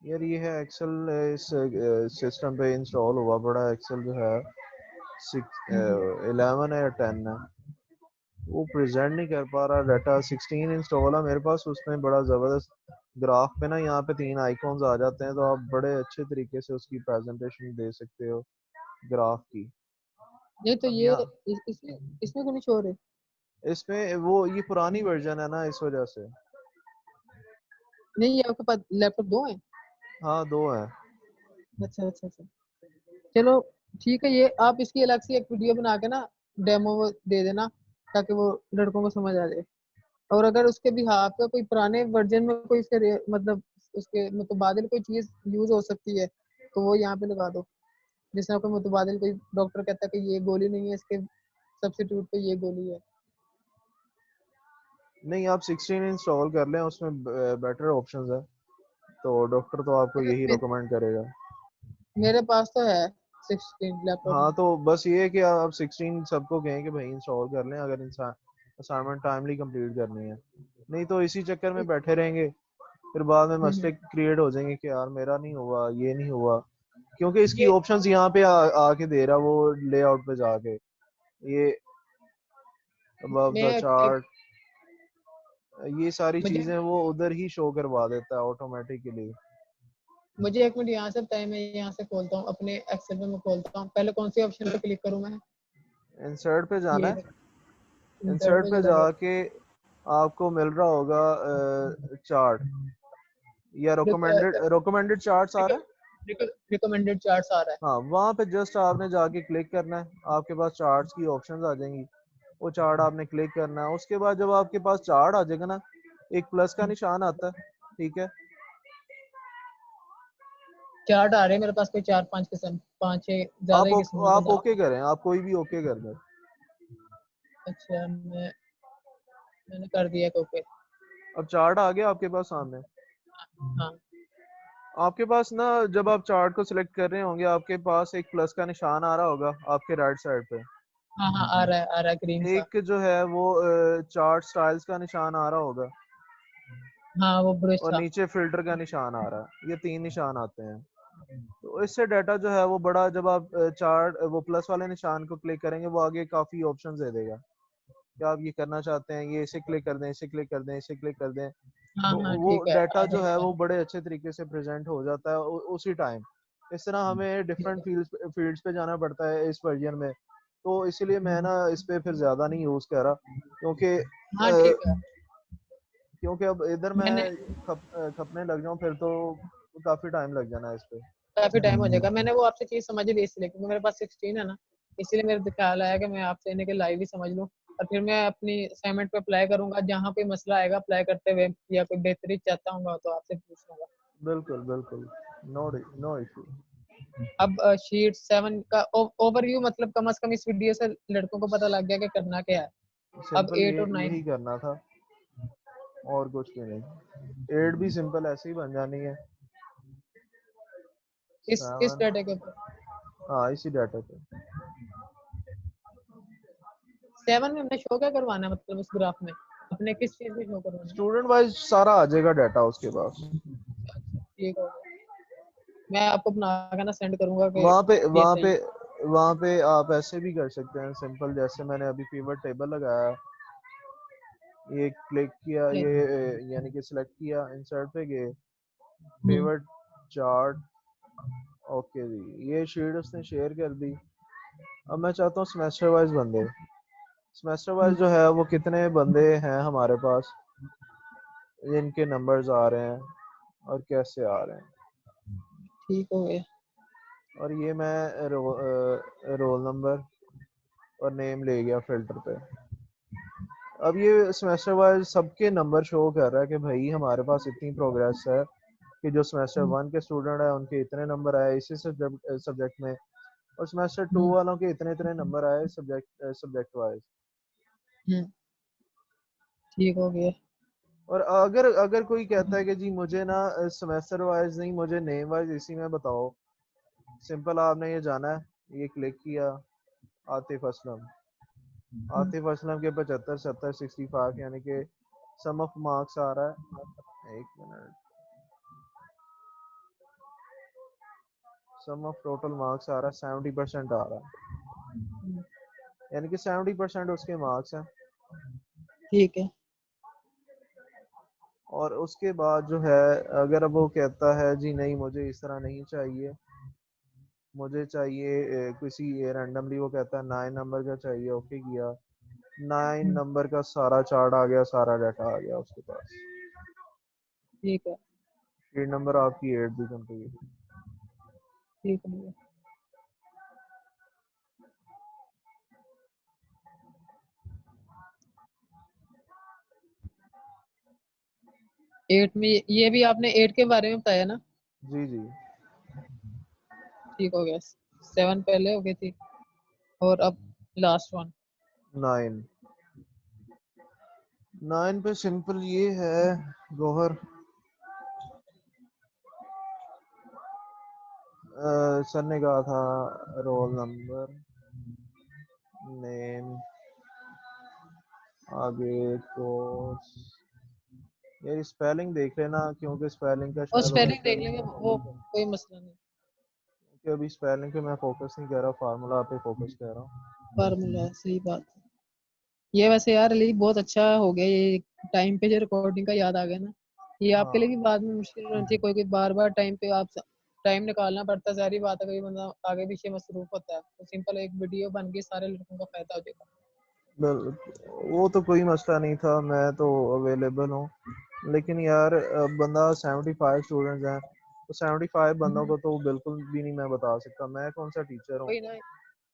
A: यार ये है एक्सेल, इस सिस्टम पे इंस्टॉल हुआ बड़ा एक्सेल जो है,
B: हम्म।
A: 11 है या 10 है, वो प्रेजेंट नहीं कर पा रहा डाटा। 16 इंस्टॉल है मेरे पास, उसमें बड़ा ज़बरदस्त ग्राफ पे ना यहाँ पे 3 आइकॉन्स आ जाते हैं, तो आप बड़े अच्छे तरीके से उसकी प्रेजेंटेशन दे सकते हो ग्राफ की।
B: नहीं तो
A: अब
B: ये
A: यहाँ
B: इसमें इसमें क्यों नहीं शो रहे?
A: इसमें वो ये पुरानी वर्जन है ना, इस वजह से।
B: नहीं, ये आपके पास लैपटॉप दो हैं?
A: हाँ, दो है।
B: अच्छा अच्छा अच्छा। चलो ठीक है, ये आप इसकी अलग से एक वीडियो बना के ना डेमो दे देना, ताकि वो लड़कों को समझ आ जाए। और अगर उसके भी हाथ का कोई पुराने वर्जन में कोई इसके मतलब उसके मुतबादिल कोई चीज यूज हो सकती है, तो वो यहाँ पे लगा दो। जिसमें कोई मुतबादिल कोई डॉक्टर कहता है कि ये गोली नहीं है, इसके सब्सिट्यूट पे ये गोली है।
A: नहीं, आप 16 इंस्टॉल कर लें, उसमें बेटर ऑप्शंस है, तो डॉक्टर तो आपको
B: मेरे,
A: यही
B: मेरे,
A: रिकमेंड करेगा।
B: मेरे पास तो है 16 लैपटॉप
A: हाँ,
B: में।
A: तो बस ये है कि आप 16 सबको कहें कि भाई इंस्टॉल कर लें, अगर इंसान असाइनमेंट टाइमली कंप्लीट करनी है, नहीं तो इसी चक्कर में बैठे रहेंगे, फिर बाद में
B: हम्म,
A: मसले क्रिएट हो जाएंगे कि यार मेरा नहीं हुआ, ये नहीं हुआ, क्योंकि इसकी
B: ये
A: ऑप्शंस यहाँ पे आके दे रहा वो लेआउट पे जाके, ये अबव द
B: मैं
A: चार्ट, ये सारी
B: मुझे
A: चीजें वो उधर ही शो करवा देता है ऑटोमेटिकली।
B: मुझे एक मिनट यहाँ से बताइए, मैं यहाँ से खोलता हूँ अपने एक्सेल में, मैं खोलता हूँ। पहले कौन सी ऑप्शन पे क्लिक करूँ मैं?
A: इंसर्ट पे जाना
B: ये
A: है,
B: इंसर्ट
A: इंसर्ट
B: पे
A: पे
B: चला गया।
A: जाके आपको मिल रहा होगा चार्ट या रिकमेंडेड चार्ट्स आ रहा है।
B: रिकमेंडेड चार्ट्स आ रहा है।
A: हाँ, वहाँ पे जस्ट आपने जाके क्लिक करना है, आपके पास चार्ट्स की ऑप्शंस आ जाएंगी, वो चार्ट आपने क्लिक करना है। उसके बाद जब आपके पास चार्ट आ जाएगा ना, एक प्लस का निशान आता है, ठीक है।
B: चार्ट आ रहे हैं मेरे पास, कोई 4-5 किस्म, 5-6 ज्यादा ही किस्म
A: आप
B: मतलब।
A: ओके करें, आप कोई भी ओके कर दें।
B: अच्छा, मैंने कर दिया ओके।
A: अब चार्ट आ गया आपके पास सामने।
B: हाँ
A: आपके पास ना, जब आप चार्ट को सिलेक्ट कर रहे होंगे, आपके पास एक प्लस का निशान आ रहा होगा आपके राइट साइड पे।
B: हाँ हाँ, आ रहा है ग्रीन सा।
A: एक जो है वो चार्ट स्टाइल्स का निशान आ रहा होगा,
B: हाँ वो ब्रश
A: और
B: था।
A: नीचे फिल्टर का निशान आ रहा है, ये 3 निशान आते हैं। तो इससे डाटा जो है वो बड़ा, जब आप चार्ट वो प्लस वाले निशान को क्लिक करेंगे, वो आगे काफी ऑप्शंस दे देगा कि आप ये करना चाहते हैं, ये इसे क्लिक कर दें, इसे क्लिक कर दें, इसे क्लिक कर दें।
B: हाँ
A: तो
B: हाँ
A: वो
B: ठीक है,
A: डाटा
B: आ
A: जो है
B: जाएगा।
A: वो बड़े अच्छे तरीके से प्रेजेंट हो जाता है उसी टाइम। इस तरह हमें
B: ठीक
A: डिफरेंट
B: है।
A: फील्ड्स पे जाना पड़ता है इस वर्जन में। तो इसीलिए मैं ना इस पे फिर ज्यादा नहीं यूज कर रहा, क्योंकि
B: हाँ ठीक है।
A: क्योंकि अब इधर मैं
B: मैंने
A: खपने लग जाऊं फिर तो काफी टाइम लग जाना है इस पे।
B: काफी टाइम हो जाएगा। मैंने वो आपसे चीज समझ ली इसलिए, क्योंकि मेरे पास 16 है ना, इसीलिए मेरे ख्याल आया कि मैं आपसे इन्हें के लाइव ही समझ लूँ। और फिर मैं अपनी असाइनमेंट पे अप्लाई करूंगा, जहाँ पे मसला आएगा अप्लाई करते हुए, या कोई बेहतरी चाहता हूँ तो आपसे पूछ लूंगा।
A: बिल्कुल बिल्कुल, नो इशू।
B: अब शीट 7 का ओवरव्यू, मतलब कम से कम इस वीडियो से लड़कों को पता लग गया कि करना क्या है। अब
A: सिंपल
B: 8
A: ये
B: और 9
A: यही करना था, और कुछ भी नहीं। एड भी सिंपल ऐसे ही बन जानी है।
B: इस
A: 7,
B: डाटा के ऊपर।
A: हाँ इसी डाटा पे।
B: 7 में हमने शो क्या करवाना है, मतलब उस ग्राफ में अपने किस चीज में शो करवाना है?
A: स्टूडेंट वाइज सारा आ जाएगा डाटा उसके पास।
B: अच्छा ठीक हो गया। मैं आपको बना के ना सेंड करूंगा कि
A: वहाँ पे
B: ये
A: वहाँ
B: सही
A: पे
B: है।
A: वहाँ पे आप ऐसे भी कर सकते हैं सिंपल, जैसे मैंने अभी पिवट टेबल लगाया, ये क्लिक किया,
B: ठीक।
A: ये यानी कि सिलेक्ट किया, इंसर्ट पे गए,
B: हम्म,
A: पिवट चार्ट, ओके जी, ये शीट उसने शेयर कर दी। अब मैं चाहता हूँ सेमेस्टर वाइज बंदे, सेमेस्टर वाइज
B: हम्म,
A: जो है वो कितने बंदे हैं हमारे पास, जिनके नंबर्स आ रहे हैं और कैसे आ रहे हैं।
B: ठीक हो गया।
A: और ये मैं रोल नंबर और नेम ले गया फिल्टर पे। अब ये सेमेस्टर वाइज सबके नंबर शो कर रहा है कि भाई हमारे पास इतनी प्रोग्रेस है, कि जो सेमेस्टर
B: हम्म,
A: 1 के स्टूडेंट है उनके इतने नंबर आए इसी सब्जेक्ट में, और सेमेस्टर 2
B: हम्म,
A: वालों के इतने इतने नंबर आए सब्जेक्ट वाइज।
B: हम्म, ठीक हो गया।
A: और अगर अगर कोई कहता है कि जी मुझे ना सेमेस्टर वाइज नहीं, मुझे नेम वाइज इसी में बताओ, सिंपल आपने ये जाना है, ये क्लिक किया, आतिफ असलम,
B: हम्म,
A: आतिफ असलम के 75 70 65, यानी कि सम ऑफ मार्क्स आ रहा है, एक minute, sum of total marks आ रहा है 70% आ रहा है,
B: हम्म,
A: यानी कि 70% उसके मार्क्स हैं।
B: ठीक है।
A: और उसके बाद जो है, अगर अब वो कहता है जी नहीं मुझे इस तरह नहीं चाहिए, मुझे चाहिए किसी रैंडमली, वो कहता है 9 नंबर का चाहिए, ओके किया, 9
B: हम्म,
A: नंबर का सारा चार्ट आ गया, सारा डाटा आ गया उसके पास।
B: ठीक है।
A: शीट नंबर आपकी 8 भी कंप्लीट।
B: ठीक हो गया। 8 में ये भी आपने 8 के बारे में बताया ना?
A: जी जी।
B: ठीक हो गया। 7 पहले हो गई थी, और अब लास्ट वन।
A: 9, 9 पे सिंपल ये है, गौहर, सर ने कहा था रोल नंबर, नेम, आगे कोर्स, ये स्पेलिंग देख लेना क्योंकि स्पेलिंग का
B: और
A: शायद
B: स्पेलिंग देख
A: ऑफिशियल,
B: लेंगे, वो कोई मसला नहीं।
A: क्योंकि अभी स्पेलिंग पे मैं फोकस नहीं कर रहा, फार्मूला पे फोकस कर रहा हूँ।
B: फार्मूला, सही बात है। ये वैसे यार अली बहुत अच्छा हो गया ये, टाइम पे जो रिकॉर्डिंग का याद आ गया ना, ये आपके लिए भी
A: हाँ
B: बाद में मुश्किल हो थी, कोई कोई बार बार टाइम पे आप टाइम निकालना पड़ता है, सारी बात है, कोई बंदा आगे पीछे मसरूफ होता है, तो सिंपल एक वीडियो बन के सारे लड़कों का फायदा हो जाएगा।
A: वो तो कोई मसला नहीं था, मैं तो अवेलेबल हूँ। लेकिन यार बंदा 75 स्टूडेंट्स हैं, तो 75 बंदों को तो बिल्कुल भी नहीं मैं बता सकता, मैं कौन सा टीचर हूँ,
B: वही ना।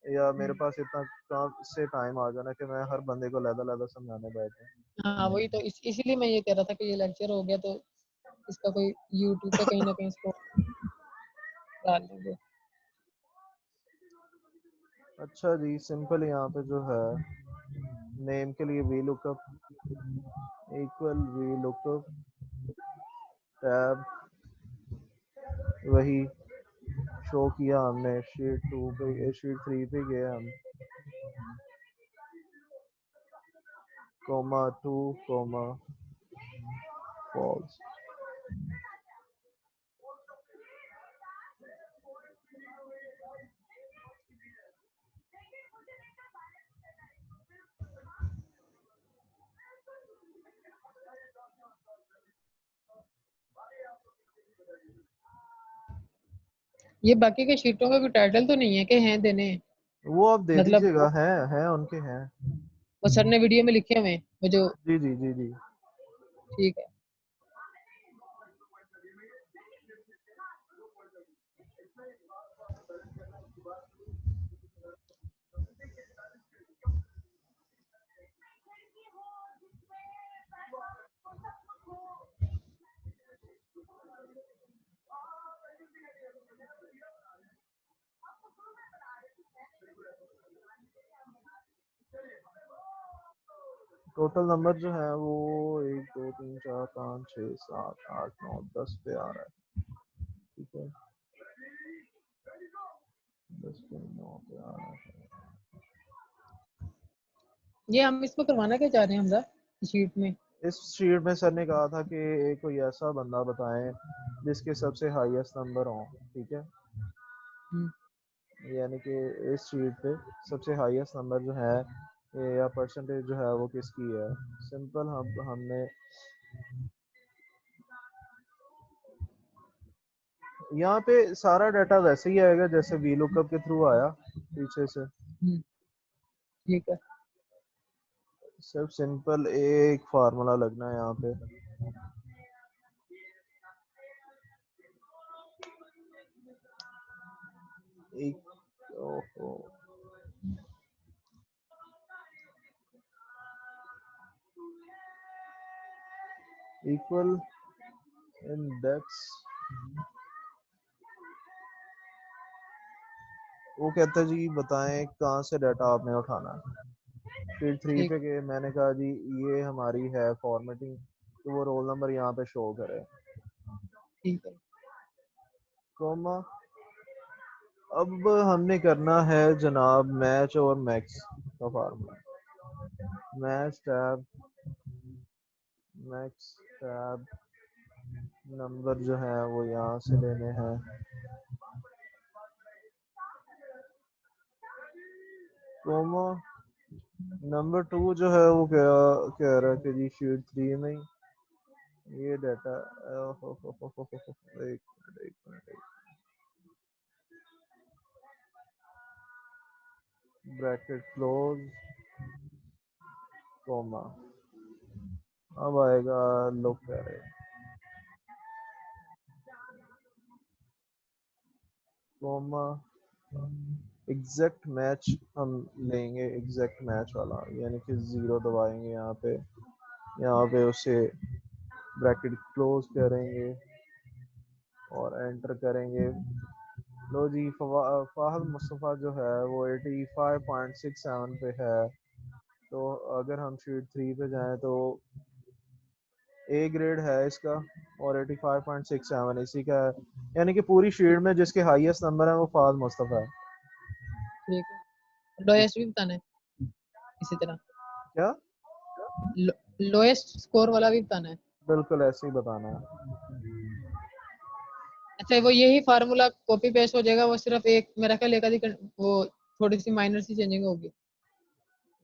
A: या मेरे पास इतना कहाँ से टाइम आ जाना कि मैं हर बंदे को लहदा लहदा समझाने बैठूं।
B: हाँ वही तो, इसीलिए मैं ये कह रहा था कि ये लेक्चर हो गया तो इसका कोई यूट्यूब पे कहीं ना कहीं इसको डाल देंगे।
A: अच्छा जी, सिंपल यहाँ पे जो है नेम के लिए V lookup equal V lookup tab, वही शो किया हमने शीट 2 पे, शीट 3 पे गए हम, कोमा 2 कोमा फॉल्स।
B: ये बाकी के शीटों का कोई टाइटल तो नहीं है कि हैं देने?
A: वो आप दे
B: मतलब
A: दीजिएगा, हैं उनके हैं।
B: वो सर ने वीडियो में लिखे हुए हैं वो जो।
A: जी जी जी जी।
B: ठीक है।
A: टोटल नंबर जो है वो 1 2 3 4 5 6 7 8 9 10 पे आ रहा है। ठीक है, 10 पे 9 पे आ रहा है।
B: ये हम इसमें करवाना क्या चाह रहे हैं हमजा, शीट में?
A: इस शीट में सर ने कहा था कि कोई ऐसा बंदा बताएं जिसके सबसे हाईएस्ट नंबर हो। ठीक है,
B: हम्म,
A: यानी कि इस शीट पे सबसे हाईएस्ट नंबर जो है या परसेंटेज जो है वो किसकी है। सिंपल हमने यहाँ पे सारा डाटा वैसे ही आएगा जैसे वी लुकअप के थ्रू आया पीछे से।
B: हम्म, ठीक है।
A: सिर्फ सिंपल एक फार्मूला लगना है यहाँ पे, एक ओहो इक्वल इंडेक्स, वो कहता है जी बताएं कहाँ से डाटा आपने उठाना है। फिर 3
B: ठीक
A: पे गए, मैंने कहा जी ये हमारी है फॉर्मेटिंग, तो वो रोल नंबर यहाँ पे शो करे,
B: ठीक है।
A: कोमा। अब हमने करना है जनाब मैच और मैक्स का formula. Match tab max tab number जो है वो यहाँ से लेने हैं, कोमा नंबर 2 जो है वो क्या कह रहा है कि जी शीट 3 में ही ये डाटा, एक मिनट ब्रैकेट क्लोज कोमा, अब आएगा लुक करे, कोमा एग्जैक्ट मैच हम लेंगे, एग्जैक्ट मैच वाला, यानी कि 0 दबाएंगे यहाँ पे उसे ब्रैकेट क्लोज करेंगे और एंटर करेंगे। लो जी, फाहद मुस्तफ़ा जो है वो 85.67 पे है, तो अगर हम शीट 3 पे जाएं तो ए ग्रेड है इसका और 85.67 इसी का है, यानी कि पूरी शीट
B: ठीक
A: में जिसके हाईएस्ट नंबर है वो फाहद मुस्तफ़ा है।
B: ठीक है। डोएस भी बताना है इसी तरह।
A: क्या
B: लोएस्ट स्कोर वाला भी बताना है?
A: बिल्कुल ऐसे ही बताना है।
B: अच्छा, वो यही फार्मूला कॉपी पेस्ट हो जाएगा, वो सिर्फ एक मेरा ख्याल एक आधी वो थोड़ी सी माइनर सी चेंजिंग होगी।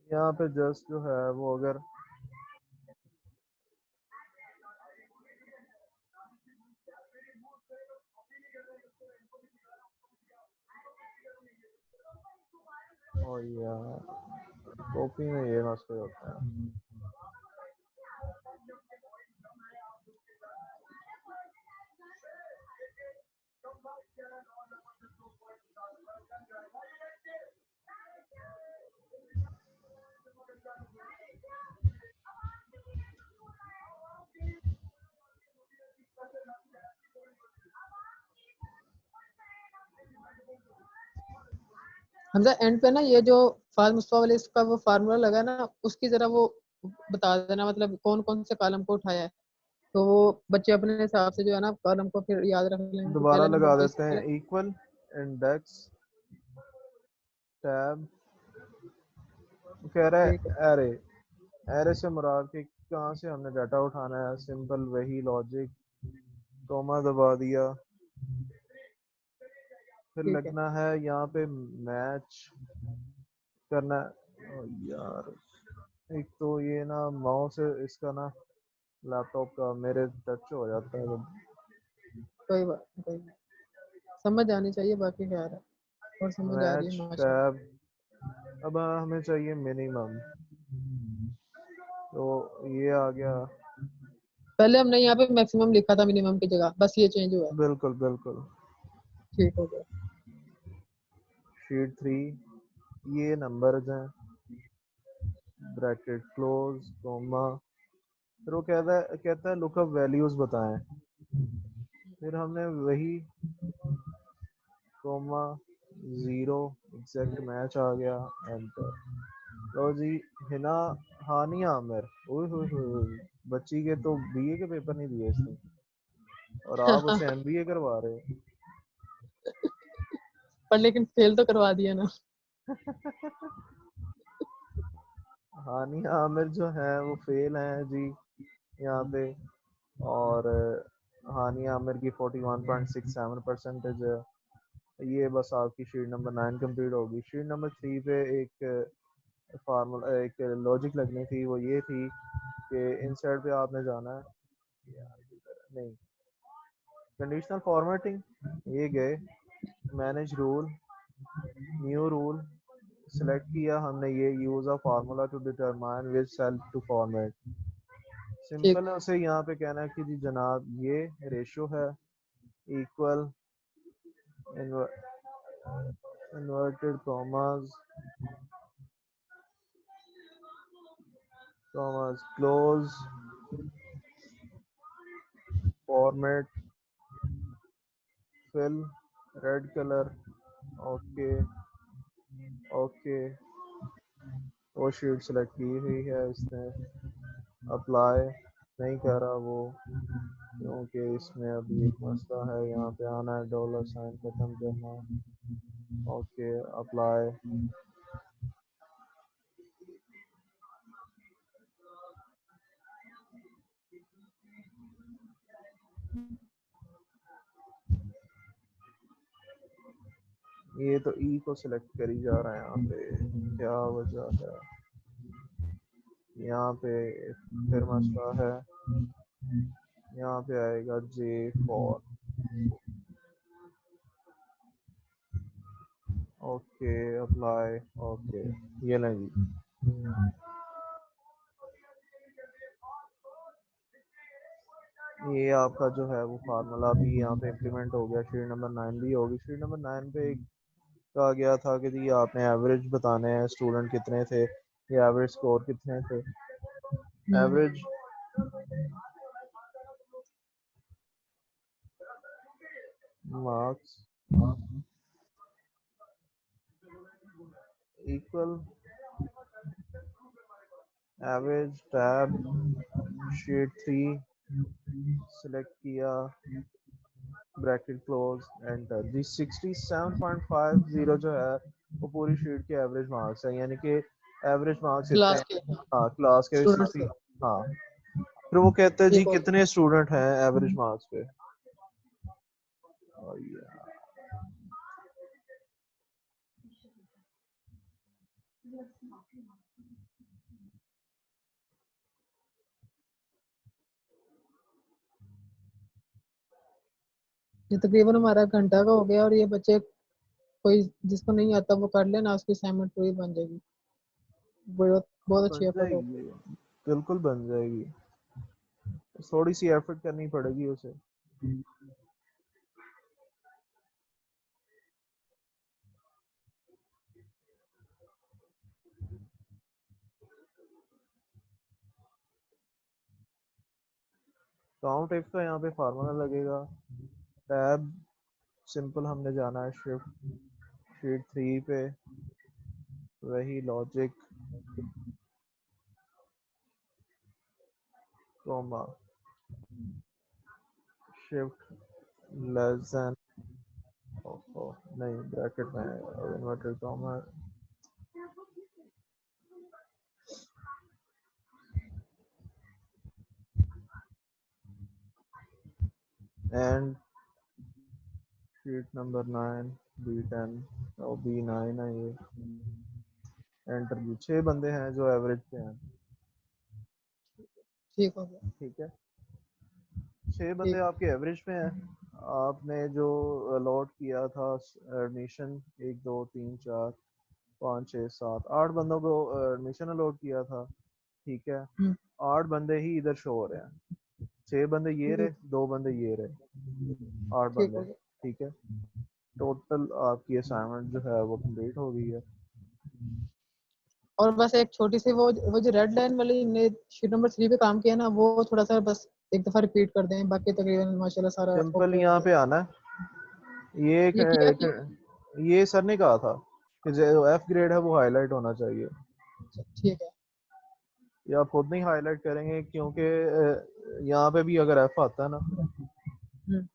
A: यहाँ पे जस्ट जो है वो अगर ओ यार कॉपी में ये मसले होते हैं।
B: हमजा एंड पे ना ये जो मुस्तफा वाले इसका वो फार्मूला लगा ना, उसकी जरा वो बता देना, मतलब कौन कौन से कॉलम को उठाया है, तो वो बच्चे अपने हिसाब से जो है ना कॉलम को फिर याद रख लेंगे कि
A: दोबारा
B: पहले नंबर
A: लगा
B: पे
A: देते
B: इसका है।
A: हैं। इक्वल इंडेक्स टैब कह रहा
B: ठीक है।
A: है एरे। एरे से मुराद कि कहाँ से हमने डाटा उठाना है, सिंपल वही लॉजिक, कॉमा दबा दिया। फिर
B: ठीक है।
A: लगना है यहाँ पे मैच करना है। ओ यार एक तो ये ना माउस है इसका ना, लैपटॉप का मेरे टच हो जाता है जब।
B: कोई बात नहीं, कोई नहीं। समझ आनी चाहिए, बाकी क्या है, और समझ आ रही है
A: मैच
B: माशाल्लाह।
A: टैब। अब हमें चाहिए मिनिमम, तो ये आ गया।
B: पहले हमने यहाँ पे मैक्सिमम लिखा था मिनिमम की जगह, बस ये चेंज हुआ है।
A: बिल्कुल बिल्कुल।
B: ठीक हो गया।
A: शीट 3 ये नंबर्स हैं, ब्रैकेट क्लोज कॉमा। फिर वो कहता है लुकअप वैल्यूज बताएं। फिर हमने वही कॉमा जीरो एग्जैक्ट मैच आ गया, एंटर। लो जी। हिना हानिया आमिर, ओए होए होए, बच्ची के तो बीए के पेपर नहीं दिए इसने, और आप उसे एमबीए करवा रहे हो।
B: पर लेकिन फेल तो करवा दिया ना।
A: हानिया आमिर जो है वो फेल है जी यहाँ पे। और हानिया आमिर की 41.67 परसेंटेज है। ये बस आपकी शीट नंबर 9 कंप्लीट होगी। शीट नंबर 3 पे एक फार्मूला, एक लॉजिक लगनी थी, वो ये थी कि इन साइड पे आपने जाना है नहीं, कंडीशनल फॉर्मेटिंग ये गए, manage rule, new rule select किया हमने, ये use a formula to determine which cell to format.
B: ठीक।
A: सिंपल है, उसे यहाँ पे कहना है कि जी जनाब ये रेशो है, equal inverted commas commas close format fill red colour. Okay okay. वो शीट सेलेक्ट की हुई है इसने, अप्लाई नहीं कर रहा वो, क्योंकि इसमें अभी एक मसला है, यहाँ पे आना है डॉलर साइन खत्म करना। Okay apply. ये तो ई को सिलेक्ट करी जा रहा है यहाँ पे, क्या वजह है यहाँ पे। फिर मसला है, यहाँ पे आएगा J4। Okay apply. ओके ये नहीं जी, ये आपका जो है वो फार्मूला भी यहाँ पे इम्प्लीमेंट हो गया। शीट नंबर 9 भी होगी। शीट नंबर 9 पे एक कहा गया था कि जी आपने एवरेज बताने हैं, स्टूडेंट कितने थे, या एवरेज स्कोर कितने थे।
B: Hmm.
A: Average marks equal average tab sheet 3 select किया, ब्रैकेट क्लोज एंटर जी। 67.50 जो है वो पूरी शीट के एवरेज मार्क्स है, यानी कि एवरेज मार्क्स इतने
B: क्लास
A: हैं,
B: के
A: हाँ क्लास के
B: स्टूडेंट्स
A: 60,
B: के।
A: हाँ। फिर वो कहते हैं जी
B: ठीक हो गया।
A: कितने स्टूडेंट हैं एवरेज मार्क्स पे। और
B: ये तकरीबन हमारा घंटा का हो गया, और ये बच्चे कोई जिसको नहीं आता वो कर लेना, उसकी असाइनमेंट पूरी बन जाएगी। बहुत बहुत अच्छी
A: बन
B: एफर्ट होगी।
A: जाएगी, बिल्कुल बन जाएगी, थोड़ी सी एफर्ट करनी पड़ेगी उसे। काउंट इफ का यहाँ पे फार्मूला लगेगा, टैब सिंपल हमने जाना है शिफ्ट शीट 3 पे, वही logic comma shift less than, नहीं ब्रैकेट में inverted comma, and sheet number 9 B10 और B9 है ये, एंटर भी। 6 बंदे हैं जो एवरेज पे हैं,
B: ठीक हो गया।
A: ठीक है। 6 बंदे
B: ठीक।
A: आपके एवरेज पे हैं। आपने जो अलॉट किया था एडमिशन, 1 2 3 4 5 6 7 8 बंदों को एडमिशन अलॉट किया था, ठीक है। 8 बंदे ही इधर शो हो रहे हैं, 6 बंदे ये रहे,
B: ठीक।
A: 2 बंदे ये रहे, 8
B: ठीक
A: बंदे,
B: हो गया।
A: ठीक है। टोटल आपकी असाइनमेंट जो है वो कंप्लीट हो गई है।
B: और बस एक छोटी सी वो जो रेड लाइन वाली ने शीट नंबर 3 पे काम किया ना, वो थोड़ा सा बस एक दफा रिपीट कर दें, बाकी तकरीबन माशाल्लाह सारा
A: सिंपल
B: ओके हो
A: यहाँ
B: गया।
A: पे आना है, ये
B: ये किया कि
A: ये सर ने कहा था कि जो एफ ग्रेड है वो हाईलाइट होना चाहिए।
B: ठीक है।
A: ये आप खुद नहीं हाईलाइट करेंगे क्योंकि यहाँ पे भी अगर एफ आता है ना,
B: हम्म,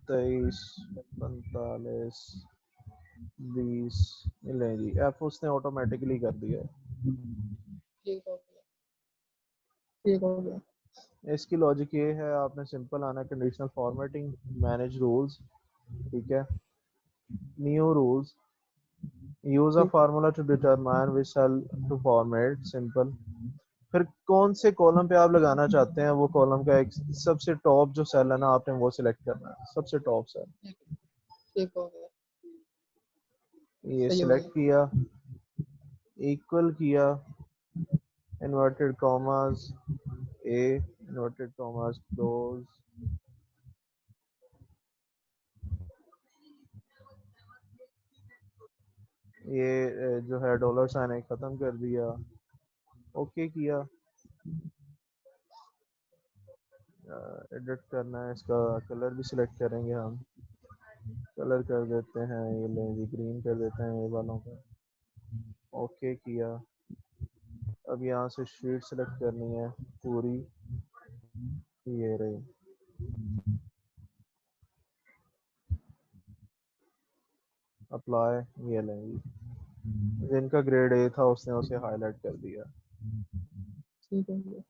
A: 23 45 20, नहीं जी एफ उसने ऑटोमेटिकली कर दिया है।
B: ठीक हो गया। ठीक हो गया।
A: इसकी लॉजिक ये है, आपने सिंपल आना कंडीशनल फॉर्मेटिंग, मैनेज रूल्स, ठीक है, न्यू रूल्स, यूज अ
B: ठीक है।
A: Formula to determine which cell to format, simple. फिर कौन से कॉलम पे आप लगाना चाहते हैं, वो कॉलम का एक सबसे टॉप जो सेल है ना, आपने वो सिलेक्ट करना है, सबसे टॉप सेल।
B: ठीक। ठीक हो गया।
A: ये
B: सही हो
A: सिलेक्ट
B: गया।
A: किया, इक्वल किया, इन्वर्टेड कॉमास ए, इन्वर्टेड कॉमास क्लोज, ये जो है डॉलर साइन है ख़त्म कर दिया, ओके किया। एडिट करना है, इसका कलर भी सिलेक्ट करेंगे हम, कलर कर देते हैं, ये लें जी ग्रीन कर देते हैं ये वालों का, ओके किया। अब यहाँ से शीट सेलेक्ट करनी है पूरी, ये रही, अप्लाई, ये लें जी, जिनका ग्रेड ए था उसने उसे हाईलाइट कर दिया,
B: ठीक हो गया।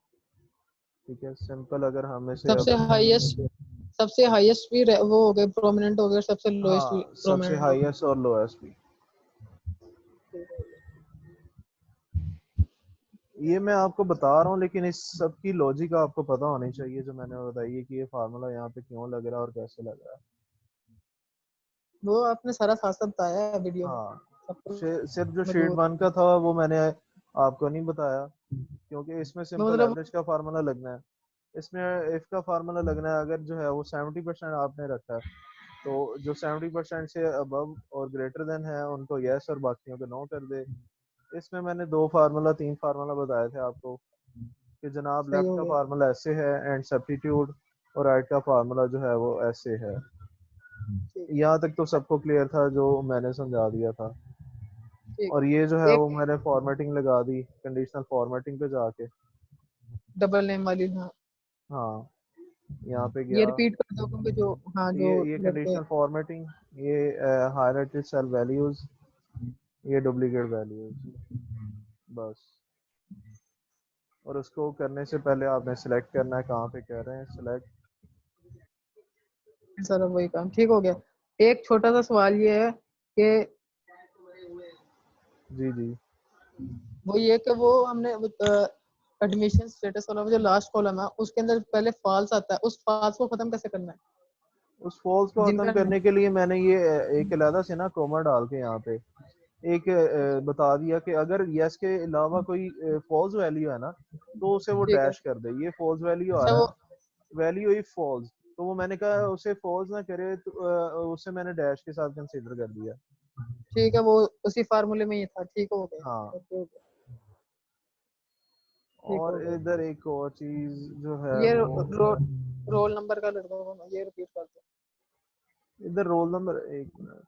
A: ठीक है। सिंपल अगर हम इसे
B: सबसे
A: अब,
B: हाईएस्ट सबसे हाईएस्ट भी वो हो गए, प्रोमिनेंट हो गए, सबसे लोएस्ट भी
A: हाँ सबसे
B: प्रोमिनेंट हो गए।
A: हाईएस्ट और लोएस्ट भी,
B: ठीक हो गया।
A: ये मैं आपको बता रहा हूँ, लेकिन इस सब की लॉजिक आपको पता होनी चाहिए जो मैंने बताई है कि ये फार्मूला यहाँ पे क्यों लग रहा है और कैसे लग रहा है।
B: वो आपने सारा साथ साथ बताया है वीडियो में,
A: हाँ,
B: सब कुछ
A: सिर्फ जो शीट
B: मौजूद है।
A: 1 का था वो मैंने आपको नहीं बताया, क्योंकि इसमें सिंपल
B: मतलब
A: एवरेज का फार्मूला लगना है, इसमें इफ का फार्मूला लगना है। अगर जो है वो 70% आपने रखा है, तो जो 70% से अबव और ग्रेटर देन है उनको यस और बाकियों को नो कर दे। इसमें मैंने 2 फार्मूला 3 फार्मूला बताए थे आपको कि जनाब
B: सही
A: लेफ्ट
B: हो
A: का
B: गया।
A: फार्मूला ऐसे है एंड सब्स्टिट्यूट, और राइट का फार्मूला जो है वो ऐसे है।
B: ठीक है।
A: यहाँ तक तो सबको क्लियर था जो मैंने समझा दिया था।
B: ठीक
A: और ये जो है
B: है।
A: वो
B: एक
A: मैंने फॉर्मेटिंग लगा दी कंडीशनल फॉर्मेटिंग पे जाके,
B: डबल नेम वाली, हाँ।
A: हाँ यहाँ पे
B: ये
A: गया,
B: रिपीट कर दो क्योंकि जो, हाँ, जो
A: ये
B: लड़के।
A: कंडीशनल फॉर्मेटिंग, ये हाईलाइटेड सेल वैल्यूज, ये डुप्लीकेट वैल्यू बस। और उसको करने से पहले आपने सिलेक्ट करना है, कहाँ पे कह रहे हैं सिलेक्ट।
B: सर वही काम ठीक हो गया। एक छोटा सा सवाल ये है कि
A: जी जी।
B: वो ये कि वो हमने एडमिशन स्टेटस वाला वो जो लास्ट कॉलम है उसके अंदर पहले फॉल्स आता है, उस फॉल्स को खत्म कैसे करना है?
A: उस फॉल्स को खत्म
B: जिनका
A: करने के लिए मैंने ये एक अलहदा से ना कोमा डाल के यहाँ पे एक बता दिया कि अगर यस के अलावा कोई फॉल्स वैल्यू है ना, तो उसे वो
B: ठीक है।
A: डैश कर दे। ये फॉल्स वैल्यू आ
B: अच्छा
A: रहा
B: वो
A: है, वैल्यू इफ फॉल्स, तो वो मैंने कहा उसे फॉल्स ना करे, तो उसे मैंने डैश के साथ कंसीडर कर दिया।
B: ठीक है, वो उसी फार्मूले में ही था। ठीक हो गया।
A: हाँ।
B: ओके हो गया। ठीक
A: और
B: हो गया।
A: इधर एक और चीज जो है
B: ये
A: वो,
B: रोल नंबर का लड़का को ये रिपीट कर दो।
A: इधर रोल नंबर, एक मिनट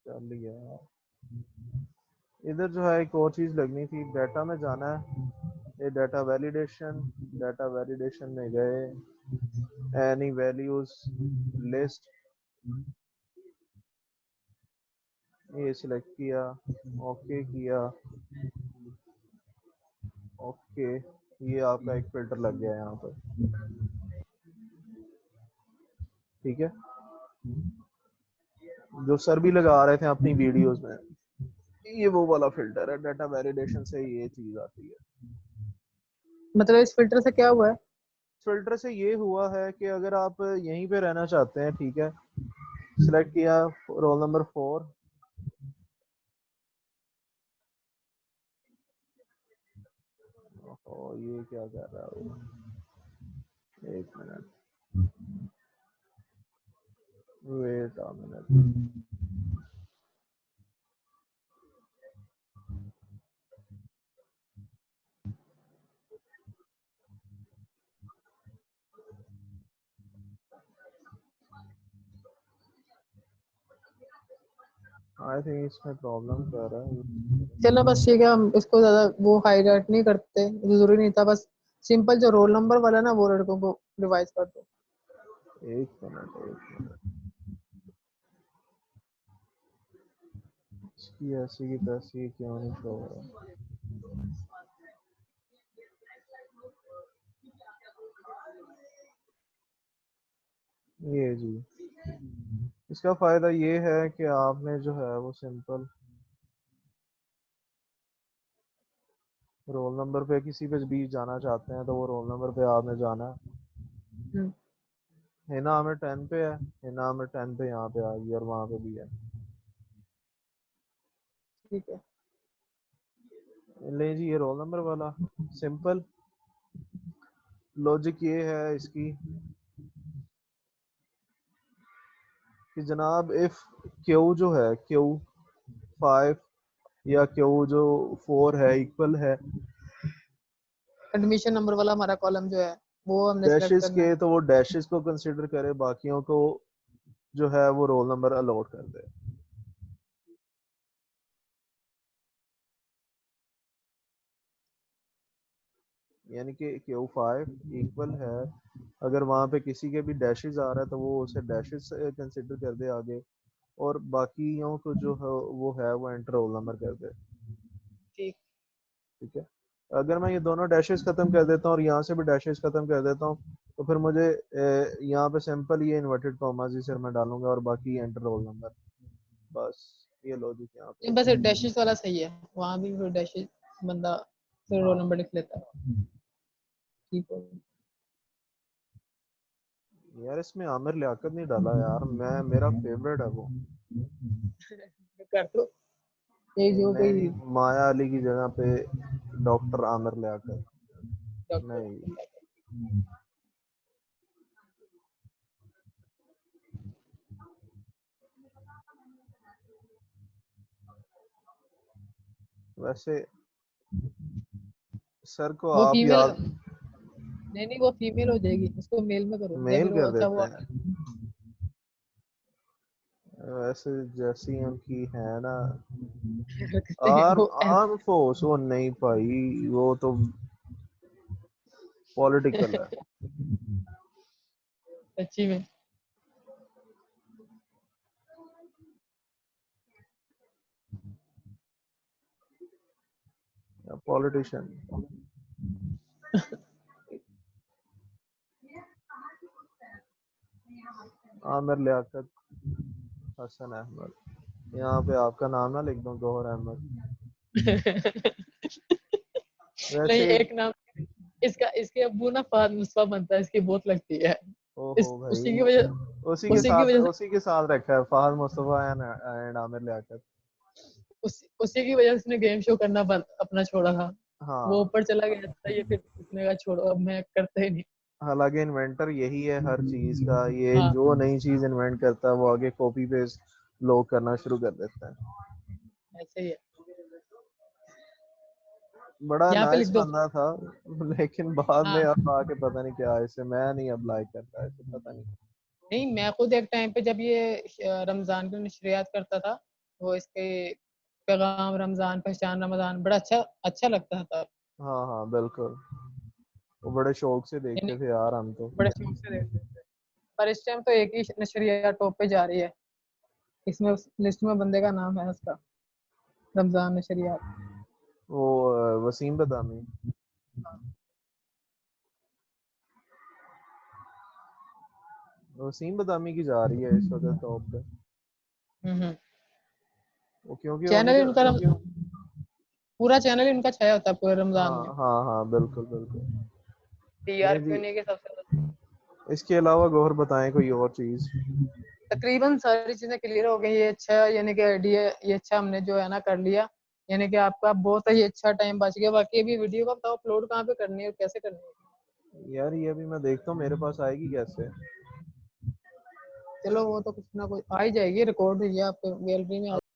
A: चल लिया। इधर जो है एक और चीज लगनी थी, डाटा में जाना है, ये डाटा वैलिडेशन। डाटा वैलिडेशन में गए, एनी वैल्यूज लिस्ट, ये सिलेक्ट किया, ओके किया, ओके। ये आपका एक फिल्टर लग गया यहाँ पर, ठीक है, जो सर भी लगा रहे थे अपनी वीडियोस में। ये वो वाला फिल्टर है, डाटा वैलिडेशन से ये चीज आती है।
B: मतलब इस फिल्टर से क्या हुआ है?
A: फिल्टर से ये हुआ है कि अगर आप यहीं पे रहना चाहते हैं, ठीक है, सिलेक्ट किया रोल नंबर 4, और ये क्या कर रहा है वो, एक minute, wait a minute. I think इसमें प्रॉब्लम कर रहा है।
B: चलो बस ठीक है, हम इसको ज्यादा वो हाईलाइट नहीं करते, जरूरी नहीं था। बस सिंपल जो रोल नंबर वाला ना वो लड़कों को रिवाइज कर दो।
A: एक मिनट, एक मिनट, इसकी ऐसी की तैसी क्यों नहीं शो हो रहा। ये जी, इसका फायदा ये है कि आपने जो है वो सिंपल रोल नंबर पे किसी पे भी जाना चाहते हैं, तो वो रोल नंबर पे आपने जाना है।
B: हम्म,
A: हिना हमें 10 पे है, हिना हमें 10 पे यहाँ पे आ गई, और वहाँ पे भी है।
B: ठीक है।
A: ले जी, ये रोल नंबर वाला सिंपल लॉजिक ये है इसकी कि जनाब इफ क्यू जो है, क्यू 5 या क्यू जो 4 है इक्वल है
B: एडमिशन नंबर वाला हमारा कॉलम जो है वो हमने सेलेक्ट
A: डैशेस
B: करना है।
A: के, तो वो डैशेस को कंसिडर करे, बाकियों को जो है वो रोल नंबर अलॉट कर दे। यानी कि क्यू 5 इक्वल है, अगर वहाँ पे किसी के भी डैशेस आ रहा है तो वो उसे डैशेस कंसिडर कर दे आगे, और बाकियों को जो है वो एंटर रोल नंबर कर दे।
B: ठीक।
A: ठीक है। अगर मैं ये दोनों डैशेस खत्म कर देता हूँ और यहाँ से भी डैशेस खत्म कर देता हूँ, तो फिर मुझे यहाँ पे सिंपल ये इन्वर्टेड कॉमास ही सिर में डालूंगा, और बाकी एंटर रोल नंबर। बस ये लॉजिक यहाँ पे
B: नहीं,
A: है।
B: बस डैशेस वाला सही है, वहां भी फिर डैशेस बंदा फिर रोल
A: हाँ
B: नंबर लिख लेता है। ठीक हो
A: यार, इसमें आमिर लियाकत नहीं डाला यार, मैं मेरा फेवरेट है वो।
B: कर दो। एक जो
A: नहीं
B: कोई
A: नहीं, माया अली की जगह पे डॉक्टर आमिर लियाकत। नहीं,
B: डॉक्टर।
A: वैसे सर को
B: वो
A: आप
B: फीमेल,
A: याद,
B: नहीं नहीं वो फीमेल हो जाएगी, उसको मेल में करो या
A: मेल
B: फिर वो
A: कर
B: अच्छा
A: देते
B: वो
A: हैं। वैसे जैसी उनकी है ना,
B: करते हैं
A: आर्म
B: वो
A: आर्म फोर्स, वो नहीं भाई, वो तो पॉलिटिकल है।
B: सच्ची में।
A: पॉलिटिशियन। आमिर लियाकत हसन अहमद। यहाँ पे आपका नाम ना लिख दूं, गौहर अहमद।
B: नहीं,
A: वैसे
B: एक नाम इसका, इसके अब्बू ना फहद मुस्तफा बनता है, इसकी बहुत लगती है।
A: ओहो
B: इस
A: भाई,
B: उसी की वजह से
A: उसी के साथ रखा है फहद मुस्तफा एंड आमिर लियाकत।
B: उसी की वजह से उसने गेम शो करना बंद अपना छोड़ा था। वो
A: हाँ,
B: ऊपर चला गया था, ये फिर उसने कहा छोड़ो, अब मैं करता ही नहीं।
A: हालांकि इन्वेंटर यही है हर चीज का, ये
B: हाँ,
A: जो नई चीज इन्वेंट करता है वो आगे कॉपी पेस्ट लोग करना शुरू कर देते हैं।
B: ऐसे ही है।
A: बड़ा
B: यहाँ पे लिख
A: नाइस
B: दो।
A: बंदा था, लेकिन बाद में
B: हाँ,
A: अब आके पता नहीं क्या है इसे, मैं नहीं अब लाइक करता इसे, पता नहीं।
B: नहीं, मैं खुद एक टाइम पे जब ये रमजान की नशरियात करता था, वो इसके पैगाम रमजान, पहचान रमजान, बड़ा अच्छा अच्छा लगता था।
A: हाँ हाँ बिल्कुल, वो बड़े शौक से
B: यानी
A: देखते थे यार हम तो।
B: बड़े शौक से देखते थे। पर इस टाइम तो एक ही नशरिया टॉप पे जा रही है, इसमें उस लिस्ट में बंदे का नाम है उसका, रमजान नशरियात।
A: वो वसीम बदामी। वसीम बदामी की जा रही है इस वक्त टॉप पे।
B: हम्म।
A: वो क्योंकि
B: चैनल ही
A: उनका,
B: उनका पूरा चैनल ही उनका छाया होता है पूरे रमजान
A: हाँ
B: में।
A: हाँ हाँ बिल्कुल बिल्कुल। नहीं
B: टीआरपी
A: जी,
B: उन्हीं के सबसे
A: इसके अलावा गौर बताएं कोई और चीज।
B: तकरीबन सारी चीजें क्लियर हो गई। ये अच्छा, यानी कि आइडिया ये अच्छा हमने जो है ना कर लिया। यानी कि आपका बहुत ही अच्छा टाइम बच गया। बाकी अभी वीडियो का बताओ, अपलोड कहाँ पे करनी है और कैसे करनी है?
A: यार ये अभी मैं देखता हूँ मेरे पास आएगी कैसे।
B: चलो वो तो कुछ ना कुछ आ ही जाएगी, रिकॉर्ड हुई है आपके गैलरी में।